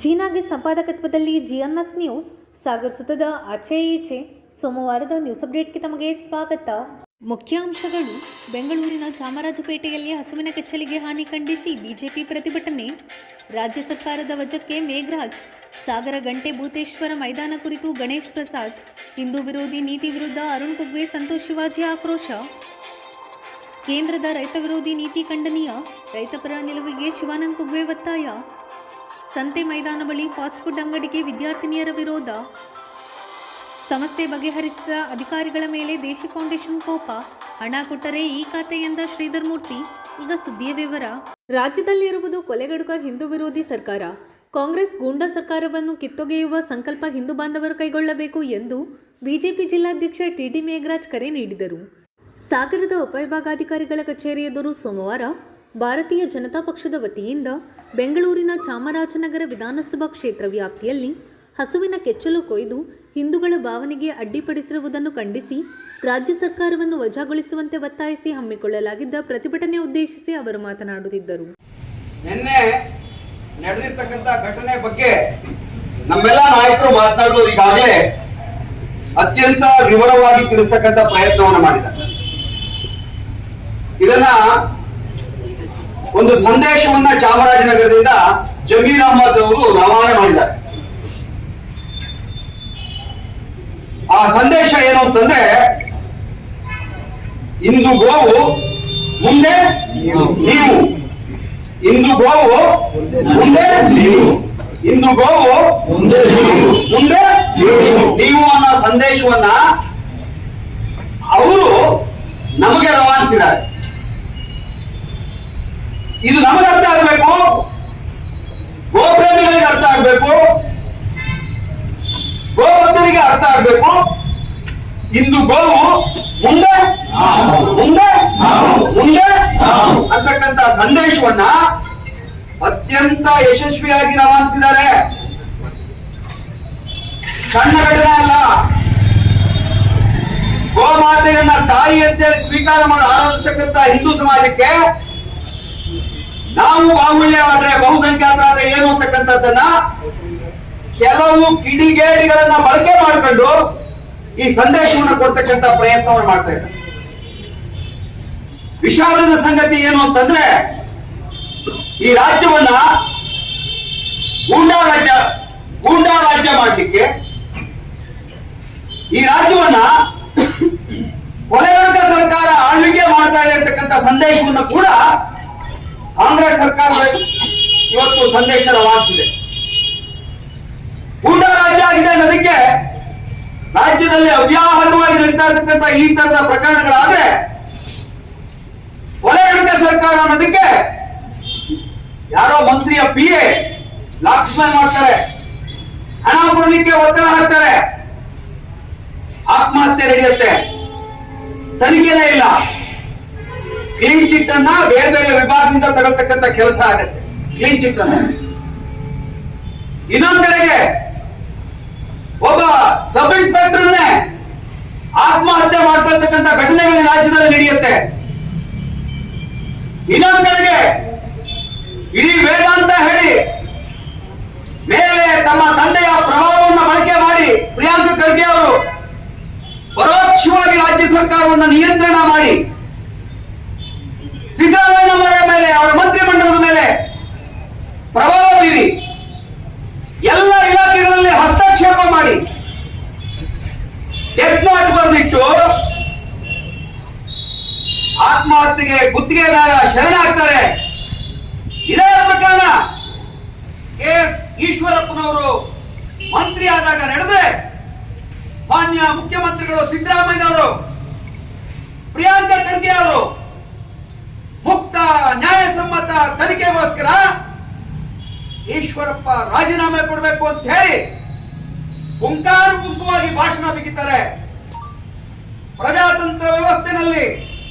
ಜೀನಾಗೆ ಸಂಪಾದಕತ್ವದಲ್ಲಿ ಜಿಎನ್ಎಸ್ news Sagar ಸುತ್ತದ ಆಚೆ ಈಚೆ ಸೋಮವಾರದ ನ್ಯೂಸ್ ಅಪ್ಡೇಟ್ಗೆ ತಮಗೆ ಸ್ವಾಗತ. ಮುಖ್ಯಾಂಶಗಳು. ಬೆಂಗಳೂರಿನ ಚಾಮರಾಜಪೇಟೆಯಲ್ಲಿ ಹಸುವಿನ ಕೆಚ್ಚಲಿಗೆ ಹಾನಿ ಖಂಡಿಸಿ ಬಿಜೆಪಿ ಪ್ರತಿಭಟನೆ. ರಾಜ್ಯ ಸರ್ಕಾರದ ವಜಕ್ಕೆ ಮೇಘರಾಜ್. ಸಾಗರ ಗಂಟೆ ಭೂತೇಶ್ವರ ಮೈದಾನ ಕುರಿತು ಗಣೇಶ್ ಪ್ರಸಾದ್. ಹಿಂದೂ ವಿರೋಧಿ ನೀತಿ ವಿರುದ್ಧ ಅರುಣ್ ಕುಗ್ವೆ, ಸಂತೋಷ್ ಶಿವಾಜಿ ಆಕ್ರೋಶ. ಕೇಂದ್ರದ ರೈತ ವಿರೋಧಿ ನೀತಿ ಖಂಡನೀಯ. ರೈತಪರ ನಿಲುವಿಗೆ ಶಿವಾನಂದ ಕುಗ್ವೆ ಒತ್ತಾಯ. ಸಂತೆ ಮೈದಾನ ಬಳಿ ಫಾಸ್ಟ್ ಫುಡ್ ಅಂಗಡಿಗೆ ವಿದ್ಯಾರ್ಥಿನಿಯರ ವಿರೋಧ. ಸಮಸ್ಯೆ ಬಗೆಹರಿಸಿದ ಅಧಿಕಾರಿಗಳ ಮೇಲೆ ದೇಶಿ ಫೌಂಡೇಶನ್ ಕೋಪ. ಹಣ ಕೊಟ್ಟರೆ ಈ ಖಾತೆ ಎಂದ ಶ್ರೀಧರ್ ಮೂರ್ತಿ. ಈಗ ಸುದ್ದಿಯ ವಿವರ. ರಾಜ್ಯದಲ್ಲಿರುವುದು ಕೊಲೆಗಡುಕ ಹಿಂದೂ ವಿರೋಧಿ ಸರ್ಕಾರ. ಕಾಂಗ್ರೆಸ್ ಗೂಂಡಾ ಸರ್ಕಾರವನ್ನು ಕಿತ್ತೊಗೆಯುವ ಸಂಕಲ್ಪ ಹಿಂದೂ ಬಾಂಧವರು ಕೈಗೊಳ್ಳಬೇಕು ಎಂದು ಬಿಜೆಪಿ ಜಿಲ್ಲಾಧ್ಯಕ್ಷ ಟಿಡಿ ಮೇಘರಾಜ್ ಕರೆ ನೀಡಿದರು. ಸಾಗರದ ಉಪವಿಭಾಗಾಧಿಕಾರಿಗಳ ಕಚೇರಿ ಎದುರು ಸೋಮವಾರ ಭಾರತೀಯ ಜನತಾ ಪಕ್ಷದ ವತಿಯಿಂದ ಬೆಂಗಳೂರಿನ ಚಾಮರಾಜನಗರ ವಿಧಾನಸಭಾ ಕ್ಷೇತ್ರ ವ್ಯಾಪ್ತಿಯಲ್ಲಿ ಹಸುವಿನ ಕೆಚ್ಚಲು ಕೊಯ್ದು ಹಿಂದೂಗಳ ಭಾವನೆಗೆ ಅಡ್ಡಿಪಡಿಸಿರುವುದನ್ನು ಖಂಡಿಸಿ ರಾಜ್ಯ ಸರ್ಕಾರವನ್ನು ವಜಾಗೊಳಿಸುವಂತೆ ಒತ್ತಾಯಿಸಿ ಹಮ್ಮಿಕೊಳ್ಳಲಾಗಿದ್ದ ಪ್ರತಿಭಟನೆ ಉದ್ದೇಶಿಸಿ ಅವರು ಮಾತನಾಡುತ್ತಿದ್ದರು. ನಿನ್ನೆ ನಡೆದಿರ್ತಕ್ಕಂಥ ಘಟನೆ ಬಗ್ಗೆ ನಮ್ಮೆಲ್ಲ ನಾಯಕರು ಮಾತನಾಡಿದವರು ಈಗಾಗಲೇ ಅತ್ಯಂತ ವಿವರವಾಗಿ ತಿಳಿಸ್ತಕ್ಕಂಥ ಪ್ರಯತ್ನವನ್ನು ಮಾಡಿದ್ದಾರೆ. ಇದನ್ನ ಒಂದು ಸಂದೇಶವನ್ನ ಚಾಮರಾಜನಗರದಿಂದ ಜಮೀರ್ ಅಹಮದ್ ಅವರು ರವಾನೆ ಮಾಡಿದ್ದಾರೆ. ಆ ಸಂದೇಶ ಏನು ಅಂತಂದ್ರೆ, ಇಂದು ಗೋವು ಮುಂದೆ ನೀವು, ಇಂದು ಗೋವು ಮುಂದೆ ನೀವು, ಇಂದು ಗೋವು ಮುಂದೆ ನೀವು ಅನ್ನೋ ಸಂದೇಶವನ್ನ ಅವರು ನಮಗೆ ರವಾನಿಸಿದ್ದಾರೆ. ಇದು ನಮಗೆ ಅರ್ಥ ಆಗಬೇಕು, ಗೋಪ್ರೇಮಿಗಳಿಗೆ ಅರ್ಥ ಆಗಬೇಕು, ಗೋಭಕ್ತರಿಗೆ ಅರ್ಥ ಆಗಬೇಕು. ಇಂದು ಗೋವು ಮುಂದೆ ಮುಂದೆ ಮುಂದೆ ಅಂತಕ್ಕಂಥ ಸಂದೇಶವನ್ನ ಅತ್ಯಂತ ಯಶಸ್ವಿಯಾಗಿ ರವಾನಿಸಿದ್ದಾರೆ. ಸಣ್ಣ ಘಟನೆ ಅಲ್ಲ. ಗೋಮಾತೆಯನ್ನ ತಾಯಿ ಅಂತೇಳಿ ಸ್ವೀಕಾರ ಮಾಡಿ ಆರಾಧಿಸ್ತಕ್ಕಂಥ ಹಿಂದೂ ಸಮಾಜಕ್ಕೆ ನಾವು ಬಾಹುಳ್ಯವಾದ್ರೆ, ಬಹುಸಂಖ್ಯಾತರಾದ್ರೆ ಏನು ಅಂತಕ್ಕಂಥದ್ದನ್ನ ಕೆಲವು ಕಿಡಿಗೇಡಿಗಳನ್ನ ಬಳಕೆ ಮಾಡಿಕೊಂಡು ಈ ಸಂದೇಶವನ್ನು ಕೊಡ್ತಕ್ಕಂಥ ಪ್ರಯತ್ನವನ್ನು ಮಾಡ್ತಾ ಇದ್ದಾರೆ. ವಿಷಾದದ ಸಂಗತಿ ಏನು ಅಂತಂದ್ರೆ, ಈ ರಾಜ್ಯವನ್ನ ಗೂಂಡಾ ರಾಜ್ಯ ಮಾಡಲಿಕ್ಕೆ, ಈ ರಾಜ್ಯವನ್ನ ಕೊಲೆಗಡುಕ ಸರ್ಕಾರ ಆಳ್ವಿಕೆ ಮಾಡ್ತಾ ಇದೆ ಅಂತಕ್ಕಂಥ ಸಂದೇಶವನ್ನು ಕೂಡ ಕಾಂಗ್ರೆಸ್ ಸರ್ಕಾರ ಇವತ್ತು ಸಂದೇಶ ರವಾನಿಸಿದೆ. ಗೂಂಡಾ ರಾಜ್ಯ ಆಗಿದೆ ಅನ್ನೋದಕ್ಕೆ ರಾಜ್ಯದಲ್ಲಿ ಅವ್ಯಾಹತವಾಗಿ ನಡೀತಾ ಇರತಕ್ಕಂಥ ಈ ತರದ ಪ್ರಕರಣಗಳಾದ್ರೆ, ಕೊಲೆಗಡುಕ ಸರ್ಕಾರ ಅನ್ನೋದಕ್ಕೆ ಯಾರೋ ಮಂತ್ರಿಯ PA ಲಾಕ್ಸ್ಮ್ಯಾನ್ ಮಾಡ್ತಾರೆ, ಹಣ ಕೊಡಲಿಕ್ಕೆ ಒತ್ತಡ ಹಾಕ್ತಾರೆ, ಆತ್ಮಹತ್ಯೆ ನಡೆಯುತ್ತೆ, ತನಿಖೆನೇ ಇಲ್ಲ, ಕ್ಲೀನ್ ಚಿಟ್ ಅನ್ನ ಬೇರೆ ಬೇರೆ ವಿಭಾಗದಿಂದ ತಗೊಳ್ತಕ್ಕಂಥ ಕೆಲಸ ಆಗತ್ತೆ. ಕ್ಲೀನ್ ಚಿಟ್ ಅನ್ನ ಇನ್ನೊಂದ್ ಕಡೆಗೆ ಒಬ್ಬ ಸಬ್ ಇನ್ಸ್ಪೆಕ್ಟರ್ನೇ ಆತ್ಮಹತ್ಯೆ ಮಾಡ್ಕೊಳ್ತಕ್ಕಂಥ ಘಟನೆಗಳು ರಾಜ್ಯದಲ್ಲಿ ನಡೆಯುತ್ತೆ. ಇನ್ನೊಂದು ಕಡೆಗೆ ಇಡೀ ವೇದಾಂತ ಹೇಳಿ ಮೇಲೆ ತಮ್ಮ ತಂದೆಯ ಪ್ರಭಾವವನ್ನು ಬಳಕೆ ಮಾಡಿ ಪ್ರಿಯಾಂಕ ಖರ್ಗೆ ಅವರು ಪರೋಕ್ಷವಾಗಿ ರಾಜ್ಯ ಸರ್ಕಾರವನ್ನು ನಿಯಂತ್ರಣ ಮಾಡಿ ಸಿದ್ದರಾಮಯ್ಯ ಮೇಲೆ, ಅವರ ಮಂತ್ರಿಮಂಡಲದ ಮೇಲೆ ಪ್ರಭಾವ ಬೀರಿ ಎಲ್ಲ ಇಲಾಖೆಗಳಲ್ಲಿ ಹಸ್ತಕ್ಷೇಪ ಮಾಡಿ ಡೆತ್ ನೋಟ್ ಬರೆದಿಟ್ಟು ಆತ್ಮಹತ್ಯೆಗೆ ಗುತ್ತಿಗೆದಾರ ಶರಣಾಗ್ತಾರೆ. ಇದೇ ಪ್ರಕರಣ KS ಈಶ್ವರಪ್ಪನವರು ಮಂತ್ರಿ ಆದಾಗ ನಡೆದ್ರೆ ಮಾನ್ಯ ಮುಖ್ಯಮಂತ್ರಿಗಳು ಸಿದ್ದರಾಮಯ್ಯನವರು, ಪ್ರಿಯಾಂಕ ಖರ್ಗೆ ಅವರು ಮುಕ್ತ ನ್ಯಾಯಸಮ್ಮತ ತನಿಖೆಗೋಸ್ಕರ ಈಶ್ವರಪ್ಪ ರಾಜೀನಾಮೆ ಕೊಡಬೇಕು ಅಂತ ಹೇಳಿ ಪುಂಖಾನುಪುಂಖವಾಗಿ ಭಾಷಣ ಬಿಗಿತಾರೆ. ಪ್ರಜಾತಂತ್ರ ವ್ಯವಸ್ಥೆನಲ್ಲಿ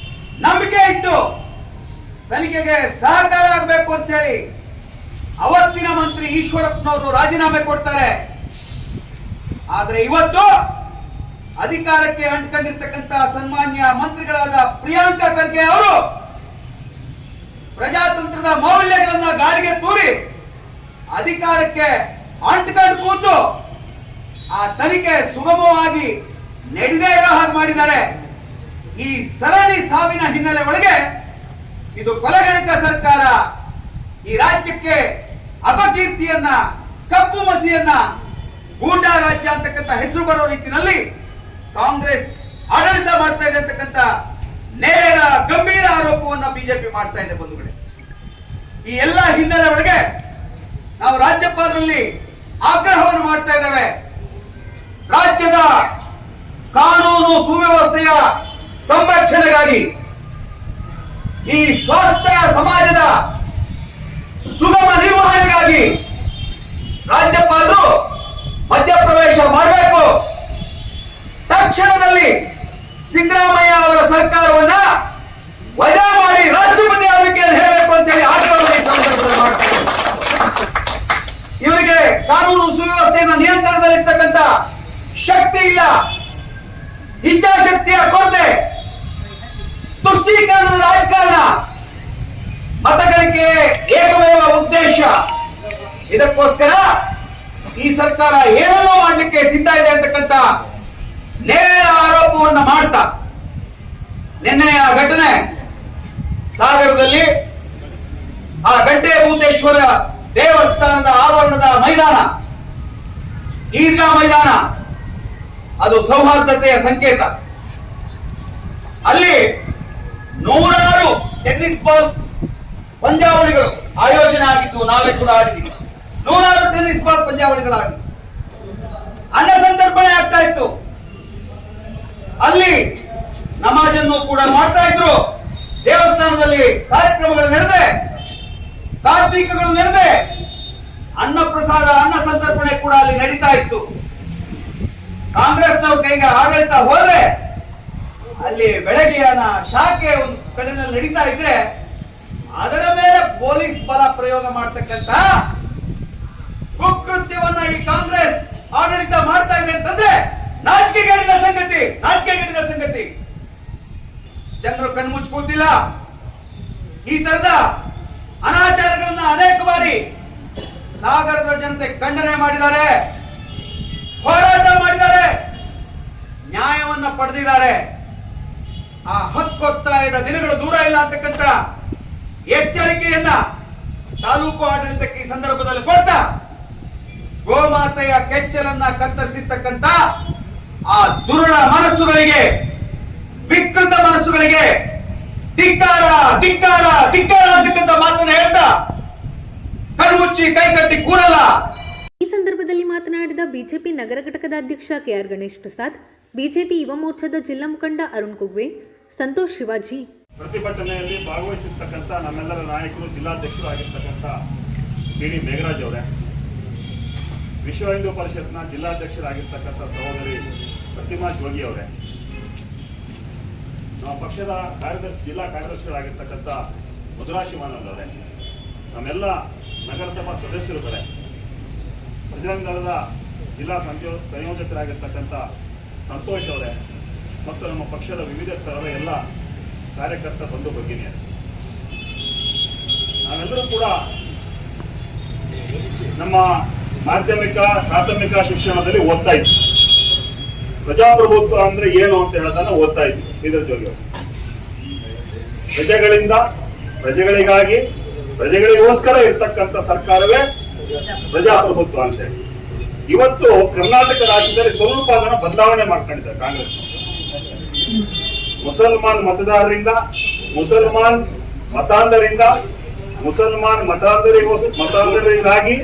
ನಂಬಿಕೆ ಇಟ್ಟು ತನಿಖೆಗೆ ಸಹಕಾರ ಆಗಬೇಕು ಅಂತ ಹೇಳಿ ಅವತ್ತಿನ ಮಂತ್ರಿ ಈಶ್ವರಪ್ಪನವರು ರಾಜೀನಾಮೆ ಕೊಡ್ತಾರೆ. ಆದ್ರೆ ಇವತ್ತು ಅಧಿಕಾರಕ್ಕೆ ಅಂಟ್ಕೊಂಡಿರ್ತಕ್ಕಂಥ ಸನ್ಮಾನ್ಯ ಮಂತ್ರಿಗಳಾದ ಪ್ರಿಯಾಂಕಾ ಖರ್ಗೆ ಅವರು ಪ್ರಜಾತಂತ್ರದ ಮೌಲ್ಯಗಳನ್ನ ಗಾಳಿಗೆ ತೂರಿ ಅಧಿಕಾರಕ್ಕೆ ಅಂಟಿಕೊಂಡು ಕೂತು ಆ ತನಿಖೆ ಸುಗಮವಾಗಿ ನಡೆದೇ ಇರೋ ಹಾಗೆ ಮಾಡಿದ್ದಾರೆ. ಈ ಸರಣಿ ಸಾವಿನ ಹಿನ್ನೆಲೆ ಒಳಗೆ ಇದು ಕೊಲೆಗಣಿತ ಸರ್ಕಾರ ಈ ರಾಜ್ಯಕ್ಕೆ ಅಪಕೀರ್ತಿಯನ್ನ, ಕಪ್ಪು ಮಸಿಯನ್ನ, ಗೂಂಡಾ ರಾಜ್ಯ ಅಂತಕ್ಕಂಥ ಹೆಸರು ಬರೋ ರೀತಿಯಲ್ಲಿ ಕಾಂಗ್ರೆಸ್ ಆಡಳಿತ ಮಾಡ್ತಾ ಇದೆ ಅಂತಕ್ಕಂಥ ನೇರ ಗಂಭೀರ ಆರೋಪವನ್ನ ಬಿಜೆಪಿ ಮಾಡ್ತಾ ಇದೆ ಬಂಧುಗಳೇ. ಈ ಎಲ್ಲ ಹಿನ್ನೆಲೆ ಒಳಗೆ ನಾವು ರಾಜ್ಯಪಾಲರಲ್ಲಿ ಆಗ್ರಹವನ್ನು ಮಾಡ್ತಾ ಇದ್ದೇವೆ. ರಾಜ್ಯದ ಕಾನೂನು ಸುವ್ಯವಸ್ಥೆಯ ಸಂರಕ್ಷಣೆಗಾಗಿ, ಈ ಸ್ವಾಸ್ಥ್ಯ ಸಮಾಜದ ಸುಗಮ ನಿರ್ವಹಣೆಗಾಗಿ ರಾಜ್ಯಪಾಲರು ಮಧ್ಯಪ್ರವೇಶ ಮಾಡಬೇಕು. ತಕ್ಷಣದಲ್ಲಿ ಸಿದ್ದರಾಮಯ್ಯ ಅವರ ಸರ್ಕಾರವನ್ನ ವಜಾ ಮಾಡಿ ರಾಷ್ಟ್ರಪತಿ ಆಳ್ವಿಕೆಯನ್ನು ಹೇಳಬೇಕು ಅಂತ ಹೇಳಿ ಆಗ್ರಹವನ್ನು ಈ ಸಂದರ್ಭದಲ್ಲಿ ಮಾಡ್ತಾರೆ. ಇವರಿಗೆ ಕಾನೂನು ಸುವ್ಯವಸ್ಥೆಯನ್ನು ನಿಯಂತ್ರಣದಲ್ಲಿರ್ತಕ್ಕಂಥ ಶಕ್ತಿ ಇಲ್ಲ, ಇಚ್ಛಾಶಕ್ತಿಯ ಕೊರತೆ, ತುಷ್ಟೀಕರಣದ ರಾಜಕಾರಣ, ಮತಗಳಿಕೆ ಏಕಮೇವ ಉದ್ದೇಶ. ಇದಕ್ಕೋಸ್ಕರ ಈ ಸರ್ಕಾರ ಏನನ್ನೋ ಮಾಡಲಿಕ್ಕೆ ಸಿದ್ಧ ಇದೆ ಅಂತಕ್ಕಂಥ ನೇರ ಆರೋಪವನ್ನು ಮಾಡ್ತಾ ನಿನ್ನೆಯ ಘಟನೆ ಸಾಗರದಲ್ಲಿ ಆ ಗಡ್ಡೆ ಭೂತೇಶ್ವರ ದೇವಸ್ಥಾನದ ಆವರಣದ ಮೈದಾನ, ಈದ್ಗಾ ಮೈದಾನ, ಅದು ಸೌಹಾರ್ದತೆಯ ಸಂಕೇತ. ಅಲ್ಲಿ ನೂರಾರು ಟೆನ್ನಿಸ್ ಬಾಲ್ ಪಂದ್ಯಾವಳಿಗಳು ಆಯೋಜನೆ ಆಗಿದ್ದು, ನಾವೇ ಕೂಡ ಆಡಿದ್ದೀವಿ. ನೂರಾರು ಟೆನ್ನಿಸ್ ಬಾಲ್ ಪಂದ್ಯಾವಳಿಗಳಾಗಿ ಅನ್ನ ಸಂತರ್ಪಣೆ ಆಗ್ತಾ ಇತ್ತು. ಅಲ್ಲಿ ನಮಾಜನ್ನು ಕೂಡ ಮಾಡ್ತಾ ಇದ್ರು. ದೇವಸ್ಥಾನದಲ್ಲಿ ಕಾರ್ಯಕ್ರಮಗಳು ನಡೆದೆ, ಕಾರ್ತೀಕಗಳು ನಡೆದೆ, ಅನ್ನ ಪ್ರಸಾದ, ಅನ್ನ ಸಂತರ್ಪಣೆ ಕೂಡ ಅಲ್ಲಿ ನಡೀತಾ ಇತ್ತು. ಕಾಂಗ್ರೆಸ್ನವ್ರ ಕೈಗೆ ಆಡಳಿತ ಹೋದ್ರೆ ಅಲ್ಲಿ ಬೆಳಗ್ಗೆಯನ ಶಾಖೆ ಒಂದು ಕಡೆಯಲ್ಲಿ ನಡೀತಾ ಇದ್ರೆ ಅದರ ಮೇಲೆ ಪೊಲೀಸ್ ಬಲ ಪ್ರಯೋಗ ಮಾಡತಕ್ಕಂತ ಕುಕೃತ್ಯವನ್ನ ಈ ಕಾಂಗ್ರೆಸ್ ಆಡಳಿತ ಮಾಡ್ತಾ ಇದೆ ಅಂತಂದ್ರೆ ನಾಚಿಕೆಗೇಡಿನ ಸಂಗತಿ, ನಾಚಿಕೆಗೇಡಿನ ಸಂಗತಿ. ಜನರು ಕಣ್ಮುಚ್ಚ ಕೂತಿಲ್ಲ. ಈ ತರದ ಅನಾಚಾರಗಳನ್ನ ಅನೇಕ ಬಾರಿ ಸಾಗರದ ಜನತೆ ಖಂಡನೆ ಮಾಡಿದ್ದಾರೆ, ಹೋರಾಟ ಮಾಡಿದ್ದಾರೆ, ನ್ಯಾಯವನ್ನ ಪಡೆದಿದ್ದಾರೆ. ಆ ಹಕ್ಕೊತ್ತಾಯದ ದಿನಗಳು ದೂರ ಇಲ್ಲ ಅಂತಕ್ಕಂಥ ಎಚ್ಚರಿಕೆಯನ್ನ ತಾಲೂಕು ಆಡಳಿತಕ್ಕೆ ಈ ಸಂದರ್ಭದಲ್ಲಿ ಕೊಡ್ತಾ ಗೋಮಾತೆಯ ಕೆಚ್ಚಲನ್ನ ಕತ್ತರಿಸಿರ್ತಕ್ಕಂಥ ಆ ದುರುಳ ಮನಸ್ಸುಗಳಿಗೆ, ವಿಕೃತ ಮನಸ್ಸುಗಳಿಗೆ ಧಿಕ್ಕಾರ, ಧಿಕ್ಕಾರ, ಧಿಕ್ಕಾರ ಅಂತಕ್ಕಂಥ ಮಾತನ್ನು ಹೇಳ್ತಾ ಕಣ್ಮುಚ್ಚಿ ಕೈಕಟ್ಟಿ ಕೂರಲ್ಲ. ಈ ಸಂದರ್ಭದಲ್ಲಿ ಮಾತನಾಡಿದ ಬಿಜೆಪಿ ನಗರ ಘಟಕದ ಅಧ್ಯಕ್ಷ ಕೆಆರ್ ಗಣೇಶ್ ಪ್ರಸಾದ್, ಬಿಜೆಪಿ ಯುವ ಮೋರ್ಚಾದ ಜಿಲ್ಲಾ ಮುಖಂಡ ಅರುಣ್ ಕುಗ್ವೆ, ಸಂತೋಷ್ ಶಿವಾಜಿ. ಪ್ರತಿಭಟನೆಯಲ್ಲಿ ಭಾಗವಹಿಸಿರ್ತಕ್ಕಂಥ ನಮ್ಮೆಲ್ಲರ ನಾಯಕರು, ಜಿಲ್ಲಾಧ್ಯಕ್ಷರು ಆಗಿರ್ತಕ್ಕಂಥ ಡಿ ಮೇಘರಾಜ್ ಅವರೇ, ವಿಶ್ವ ಹಿಂದೂ ಪರಿಷತ್ನ ಜಿಲ್ಲಾಧ್ಯಕ್ಷರಾಗಿರ್ತಕ್ಕಂಥ ಸಹೋದರಿ ಪ್ರತಿಮಾ ಜೋಗಿ ಅವರೇ, ನಮ್ಮ ಪಕ್ಷದ ಕಾರ್ಯದರ್ಶಿ, ಜಿಲ್ಲಾ ಕಾರ್ಯದರ್ಶಿಗಳಾಗಿರ್ತಕ್ಕಂಥ ಮಧುರಾ ಶಿವಾನಂದ್ ಅವರೇ, ನಮ್ಮೆಲ್ಲ ನಗರಸಭಾ ಸದಸ್ಯರುಗಳೇ, ಬಜರಂಗ ದಳದ ಜಿಲ್ಲಾ ಸಂಯೋಜಕರಾಗಿರ್ತಕ್ಕಂಥ ಸಂತೋಷ್ ಅವರೇ ಮತ್ತು ನಮ್ಮ ಪಕ್ಷದ ವಿವಿಧ ಸ್ತರದ ಎಲ್ಲ ಕಾರ್ಯಕರ್ತ ಬಂಧು ಭಗಿನಿಯರು, ನಾವೆಲ್ಲರೂ ಕೂಡ ನಮ್ಮ ಮಾಧ್ಯಮಿಕ ಪ್ರಾಥಮಿಕ ಶಿಕ್ಷಣದಲ್ಲಿ ಓದ್ತಾ ಇದ್ವಿ. ಪ್ರಜಾಪ್ರಭುತ್ವ ಅಂದ್ರೆ ಏನು ಅಂತ ಹೇಳೋದನ್ನ ಓದ್ತಾ ಇದ್ವಿ. ಇದರ ಜೊತೆಗೆ ಪ್ರಜೆಗಳಿಂದ, ಪ್ರಜೆಗಳಿಗಾಗಿ, ಪ್ರಜೆಗಳಿಗೋಸ್ಕರ ಇರ್ತಕ್ಕಂಥ ಸರ್ಕಾರವೇ ಪ್ರಜಾಪ್ರಭುತ್ವ ಅಂತ ಹೇಳಿ. ಇವತ್ತು ಕರ್ನಾಟಕ ರಾಜ್ಯದಲ್ಲಿ ಸ್ವಲ್ಪ ಅದನ್ನು ಬದಲಾವಣೆ ಮಾಡ್ಕೊಂಡಿದ್ದಾರೆ ಕಾಂಗ್ರೆಸ್. ಮುಸಲ್ಮಾನ್ ಮತದಾರರಿಂದ, ಮುಸಲ್ಮಾನ್ ಮತಾಂಧರಿಂದ, ಮುಸಲ್ಮಾನ್ ಮತಾಂಧರಿಗಾಗಿ,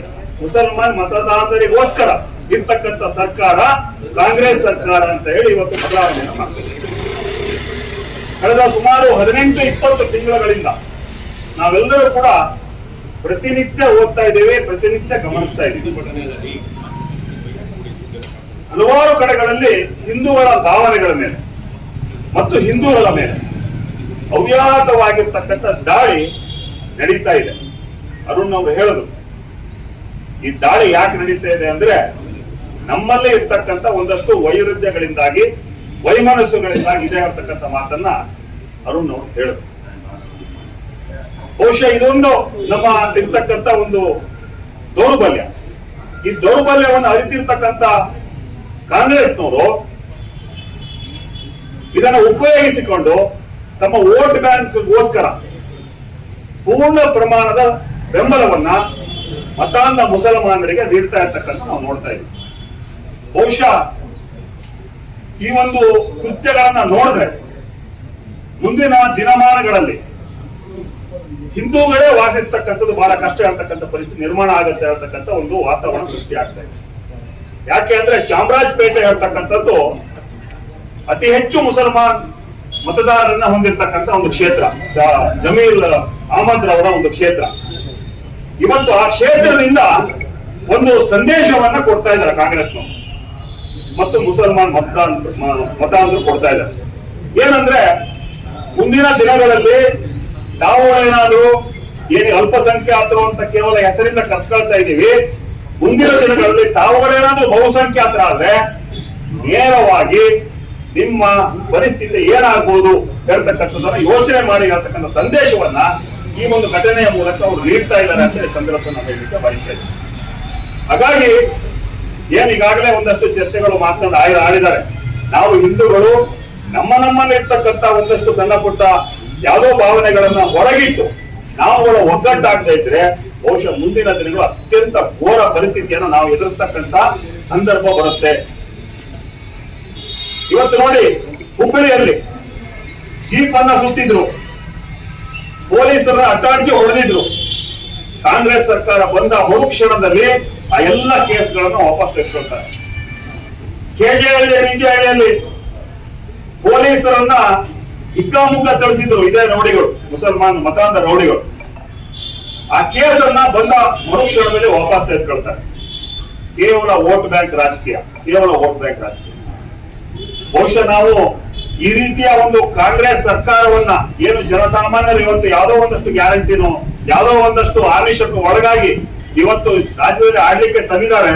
ಮುಸಲ್ಮಾನ್ ಮತದಾರರಿಗೋಸ್ಕರ ಇರ್ತಕ್ಕಂಥ ಸರ್ಕಾರ ಕಾಂಗ್ರೆಸ್ ಸರ್ಕಾರ ಅಂತ ಹೇಳಿ ಇವತ್ತು ಬದಲಾವಣೆಯನ್ನು ಮಾಡ್ತಾರೆ. ಕಳೆದ ಸುಮಾರು 18-20 ತಿಂಗಳುಗಳಿಂದ ನಾವೆಲ್ಲರೂ ಕೂಡ ಪ್ರತಿನಿತ್ಯ ಓದ್ತಾ ಇದ್ದೇವೆ, ಪ್ರತಿನಿತ್ಯ ಗಮನಿಸ್ತಾ ಇದ್ದೀವಿ. ಹಲವಾರು ಕಡೆಗಳಲ್ಲಿ ಹಿಂದೂಗಳ ಭಾವನೆಗಳ ಮೇಲೆ ಮತ್ತು ಹಿಂದೂಗಳ ಮೇಲೆ ಅವ್ಯಾಹತವಾಗಿರ್ತಕ್ಕಂಥ ದಾಳಿ ನಡೀತಾ ಇದೆ. ಅರುಣ್ ಅವರು ಹೇಳಿದ್ರು, ಈ ದಾಳಿ ಯಾಕೆ ನಡೀತಾ ಇದೆ ಅಂದ್ರೆ ನಮ್ಮಲ್ಲೇ ಇರ್ತಕ್ಕಂಥ ಒಂದಷ್ಟು ವೈರುಧ್ಯಗಳಿಂದಾಗಿ, ವೈಮನಸ್ಸುಗಳಿಂದಾಗಿ ಇದೆ ಅಂತಕ್ಕಂಥ ಮಾತನ್ನ ಅರುಣ್ ಅವರು ಹೇಳಿದ್ರು. ಬಹುಶಃ ಇದೊಂದು ನಮ್ಮ ಇರ್ತಕ್ಕಂಥ ಒಂದು ದೌರ್ಬಲ್ಯ. ಈ ದೌರ್ಬಲ್ಯವನ್ನು ಅರಿತಿರ್ತಕ್ಕಂಥ ಕಾಂಗ್ರೆಸ್ನವರು ಇದನ್ನು ಉಪಯೋಗಿಸಿಕೊಂಡು ತಮ್ಮ ವೋಟ್ ಬ್ಯಾಂಕ್ಗೋಸ್ಕರ ಪೂರ್ಣ ಪ್ರಮಾಣದ ಬೆಂಬಲವನ್ನ ಮತಾಂಧ ಮುಸಲ್ಮಾನರಿಗೆ ನೀಡ್ತಾ ಇರ್ತಕ್ಕಂಥ ನಾವು ನೋಡ್ತಾ ಇದ್ದೀವಿ. ಬಹುಶಃ ಈ ಒಂದು ಕೃತ್ಯಗಳನ್ನ ನೋಡಿದ್ರೆ ಮುಂದಿನ ದಿನಮಾನಗಳಲ್ಲಿ ಹಿಂದೂಗಳೇ ವಾಸಿಸ್ತಕ್ಕಂಥದ್ದು ಬಹಳ ಕಷ್ಟ ಆಗ್ತಕ್ಕಂಥ ಪರಿಸ್ಥಿತಿ ನಿರ್ಮಾಣ ಆಗುತ್ತೆ ಹೇಳ್ತಕ್ಕಂಥ ಒಂದು ವಾತಾವರಣ ಸೃಷ್ಟಿ ಆಗ್ತಾ ಇದೆ. ಯಾಕೆ ಅಂದ್ರೆ ಚಾಮರಾಜಪೇಟೆ ಹೇಳ್ತಕ್ಕಂಥದ್ದು ಅತಿ ಹೆಚ್ಚು ಮುಸಲ್ಮಾನ್ ಮತದಾರರನ್ನ ಹೊಂದಿರತಕ್ಕಂಥ ಒಂದು ಕ್ಷೇತ್ರ, ಜಮೀಲ್ ಅಹಮದ್ ರವರ ಒಂದು ಕ್ಷೇತ್ರ. ಇವತ್ತು ಆ ಕ್ಷೇತ್ರದಿಂದ ಒಂದು ಸಂದೇಶವನ್ನ ಕೊಡ್ತಾ ಇದ್ದಾರೆ ಕಾಂಗ್ರೆಸ್ನವರು ಮತ್ತು ಮುಸಲ್ಮಾನ್ ಮತದಾರರು ಕೊಡ್ತಾ ಇದ್ದಾರೆ. ಏನಂದ್ರೆ ಮುಂದಿನ ದಿನಗಳಲ್ಲಿ ನಾವು ಏನಾದ್ರು ಅಲ್ಪಸಂಖ್ಯಾತರು ಅಂತ ಕೇವಲ ಹೆಸರಿಂದ ಕರ್ಸ್ಕೊಳ್ತಾ ಇದ್ದೀವಿ. ಮುಂದಿನ ದಿನಗಳಲ್ಲಿ ತಾವುಗಳೇನಾದ್ರೂ ಬಹುಸಂಖ್ಯಾತರಾದ್ರೆ ನೇರವಾಗಿ ನಿಮ್ಮ ಪರಿಸ್ಥಿತಿ ಏನಾಗ್ಬೋದು ಹೇಳ್ತಕ್ಕಂಥದ್ದನ್ನ ಯೋಚನೆ ಮಾಡಿ ಹೇಳ್ತಕ್ಕಂಥ ಸಂದೇಶವನ್ನ ಈ ಒಂದು ಘಟನೆಯ ಮೂಲಕ ಅವರು ನೀಡ್ತಾ ಇದ್ದಾರೆ ಅಂತ ಈ ಸಂದರ್ಭವನ್ನು ಹೇಳಲಿಕ್ಕೆ ಬಯಸ್ತಾ ಇದ್ದಾರೆ. ಹಾಗಾಗಿ ಈಗಾಗಲೇ ಒಂದಷ್ಟು ಚರ್ಚೆಗಳು ಆಡಿದ್ದಾರೆ. ನಾವು ಹಿಂದೂಗಳು ನಮ್ಮಲ್ಲಿ ಇರ್ತಕ್ಕಂಥ ಒಂದಷ್ಟು ಸಣ್ಣ ಪುಟ್ಟ ಯಾವುದೋ ಭಾವನೆಗಳನ್ನ ಹೊರಗಿಟ್ಟು ನಾವುಗಳ ಒಗ್ಗಟ್ಟಾಗ್ತಾ ಇದ್ರೆ ಬಹುಶಃ ಮುಂದಿನ ದಿನಗಳು ಅತ್ಯಂತ ಘೋರ ಪರಿಸ್ಥಿತಿಯನ್ನು ನಾವು ಎದುರಿಸ್ತಕ್ಕಂಥ ಸಂದರ್ಭ ಬರುತ್ತೆ. ಇವತ್ತು ನೋಡಿ, ಹುಬ್ಬಳ್ಳಿಯಲ್ಲಿ ಜೀಪ್ ಅನ್ನ ಸುತ್ತಿದ್ರು, ಪೊಲೀಸರನ್ನ ಅಟ್ಟಾಡಿಸಿ ಹೊಡೆದಿದ್ರು. ಕಾಂಗ್ರೆಸ್ ಸರ್ಕಾರ ಬಂದ ಮರುಕ್ಷಣದಲ್ಲಿ ಆ ಎಲ್ಲ ಕೇಸ್ಗಳನ್ನು ವಾಪಸ್ ತೆಗೆದುಕೊಳ್ತಾರೆ. ಕೆಜೆಹಳ್ಳಿ ಡಿಜೆಹಳ್ಳಿಯಲ್ಲಿ ಪೊಲೀಸರನ್ನ ಹಿಗ್ಗಾಮುಗ್ಗ ತಿಳಿಸಿದ್ರು ಇದೇ ರೌಡಿಗಳು, ಮುಸಲ್ಮಾನ್ ಮತಾಂಧ ರೌಡಿಗಳು. ಆ ಕೇಸನ್ನ ಬಂದ ಮರುಕ್ಷಣದಲ್ಲಿ ವಾಪಸ್ ತೆಗೆದುಕೊಳ್ತಾರೆ. ಕೇವಲ ವೋಟ್ ಬ್ಯಾಂಕ್ ರಾಜಕೀಯ. ಬಹುಶಃ ನಾವು ಈ ರೀತಿಯ ಒಂದು ಕಾಂಗ್ರೆಸ್ ಸರ್ಕಾರವನ್ನ ಏನು ಜನಸಾಮಾನ್ಯರು ಇವತ್ತು ಯಾವುದೋ ಒಂದಷ್ಟು ಗ್ಯಾರಂಟಿನೋ ಯಾವುದೋ ಒಂದಷ್ಟು ಆಮಿಷಕ್ಕೂ ಒಳಗಾಗಿ ಇವತ್ತು ರಾಜ್ಯದಲ್ಲಿ ಆಡ್ಲಿಕ್ಕೆ ತಂದಿದ್ದಾರೆ.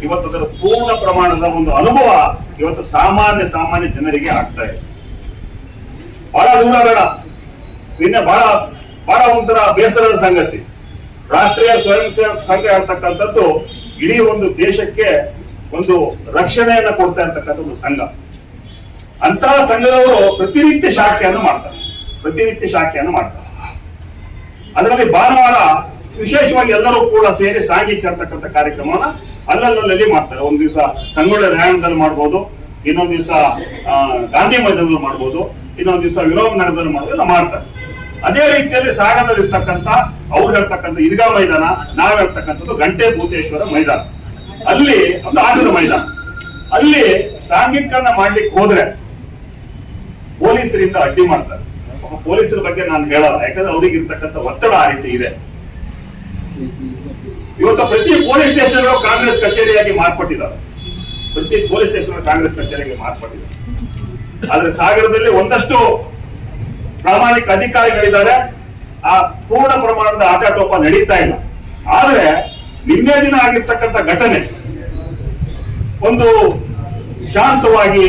ಇವತ್ತು ಅದರ ಪೂರ್ಣ ಪ್ರಮಾಣದ ಒಂದು ಅನುಭವ ಇವತ್ತು ಸಾಮಾನ್ಯ ಜನರಿಗೆ ಆಗ್ತಾ ಇದೆ. ಬಹಳ ದೂರ ಬೇಡ, ನಿನ್ನೆ ಬಹಳ ಒಂಥರ ಬೇಸರದ ಸಂಗತಿ. ರಾಷ್ಟ್ರೀಯ ಸ್ವಯಂ ಸೇವಕ ಸಂಘ ಹೇಳ್ತಕ್ಕಂಥದ್ದು ಇಡೀ ಒಂದು ದೇಶಕ್ಕೆ ಒಂದು ರಕ್ಷಣೆಯನ್ನ ಕೊಡ್ತಾ ಇರ್ತಕ್ಕಂಥ ಒಂದು ಸಂಘ. ಅಂತಹ ಸಂಘದವರು ಪ್ರತಿನಿತ್ಯ ಶಾಖೆಯನ್ನು ಮಾಡ್ತಾರೆ. ಅದರಲ್ಲಿ ಭಾನುವಾರ ವಿಶೇಷವಾಗಿ ಎಲ್ಲರೂ ಕೂಡ ಸೇರಿ ಸಾಂಘಿಕ ಇರ್ತಕ್ಕಂಥ ಕಾರ್ಯಕ್ರಮವನ್ನ ಅಲ್ಲಲ್ಲಿ ಮಾಡ್ತಾರೆ. ಒಂದ್ ದಿವಸ ಸಂಗೊಳ್ಳಿ ರಾಯಣ್ಣದಲ್ಲಿ ಮಾಡ್ಬೋದು, ಇನ್ನೊಂದ್ ದಿವಸ ಗಾಂಧಿ ಮೈದಾನದಲ್ಲಿ ಮಾಡ್ಬೋದು, ಇನ್ನೊಂದ್ ದಿವಸ ವಿನೋಬ ನಗರದಲ್ಲಿ ಮಾಡ್ಬೋದು, ಮಾಡ್ತಾರೆ. ಅದೇ ರೀತಿಯಲ್ಲಿ ಸಾಗರದಲ್ಲಿ ಇರ್ತಕ್ಕಂಥ ಅವ್ರು ಹೇಳ್ತಕ್ಕಂಥ ಈದ್ಗಾ ಮೈದಾನ, ನಾವ್ ಹೇಳ್ತಕ್ಕಂಥದ್ದು ಗಂಟೆ ಭೂತೇಶ್ವರ ಮೈದಾನ, ಅಲ್ಲಿ ಒಂದು ಆಟದ ಮೈದಾನ. ಅಲ್ಲಿ ಸಾಂಘಿಕರನ್ನ ಮಾಡ್ಲಿಕ್ಕೆ ಹೋದ್ರೆ ಪೊಲೀಸರಿಂದ ಅಡ್ಡಿ ಮಾಡ್ತಾರೆ. ಪೊಲೀಸರ ಬಗ್ಗೆ ನಾನು ಹೇಳಲ್ಲ, ಯಾಕಂದ್ರೆ ಅವ್ರಿಗೆ ಇರ್ತಕ್ಕಂಥ ಒತ್ತಡ ಆ ರೀತಿ ಇದೆ. ಇವತ್ತು ಪ್ರತಿ ಪೊಲೀಸ್ ಸ್ಟೇಷನ್ ಕಾಂಗ್ರೆಸ್ ಕಚೇರಿಯಾಗಿ ಮಾರ್ಪಟ್ಟಿದ್ದಾರೆ. ಆದ್ರೆ ಸಾಗರದಲ್ಲಿ ಒಂದಷ್ಟು ಪ್ರಾಮಾಣಿಕ ಅಧಿಕಾರಿಗಳಿದ್ದಾರೆ. ಆ ಪೂರ್ಣ ಪ್ರಮಾಣದ ಆಟಾಟೋಪ ನಡೀತಾ ಇಲ್ಲ. ಆದ್ರೆ ನಿನ್ನೆ ದಿನ ಆಗಿರ್ತಕ್ಕಂಥ ಘಟನೆ ಒಂದು ಶಾಂತವಾಗಿ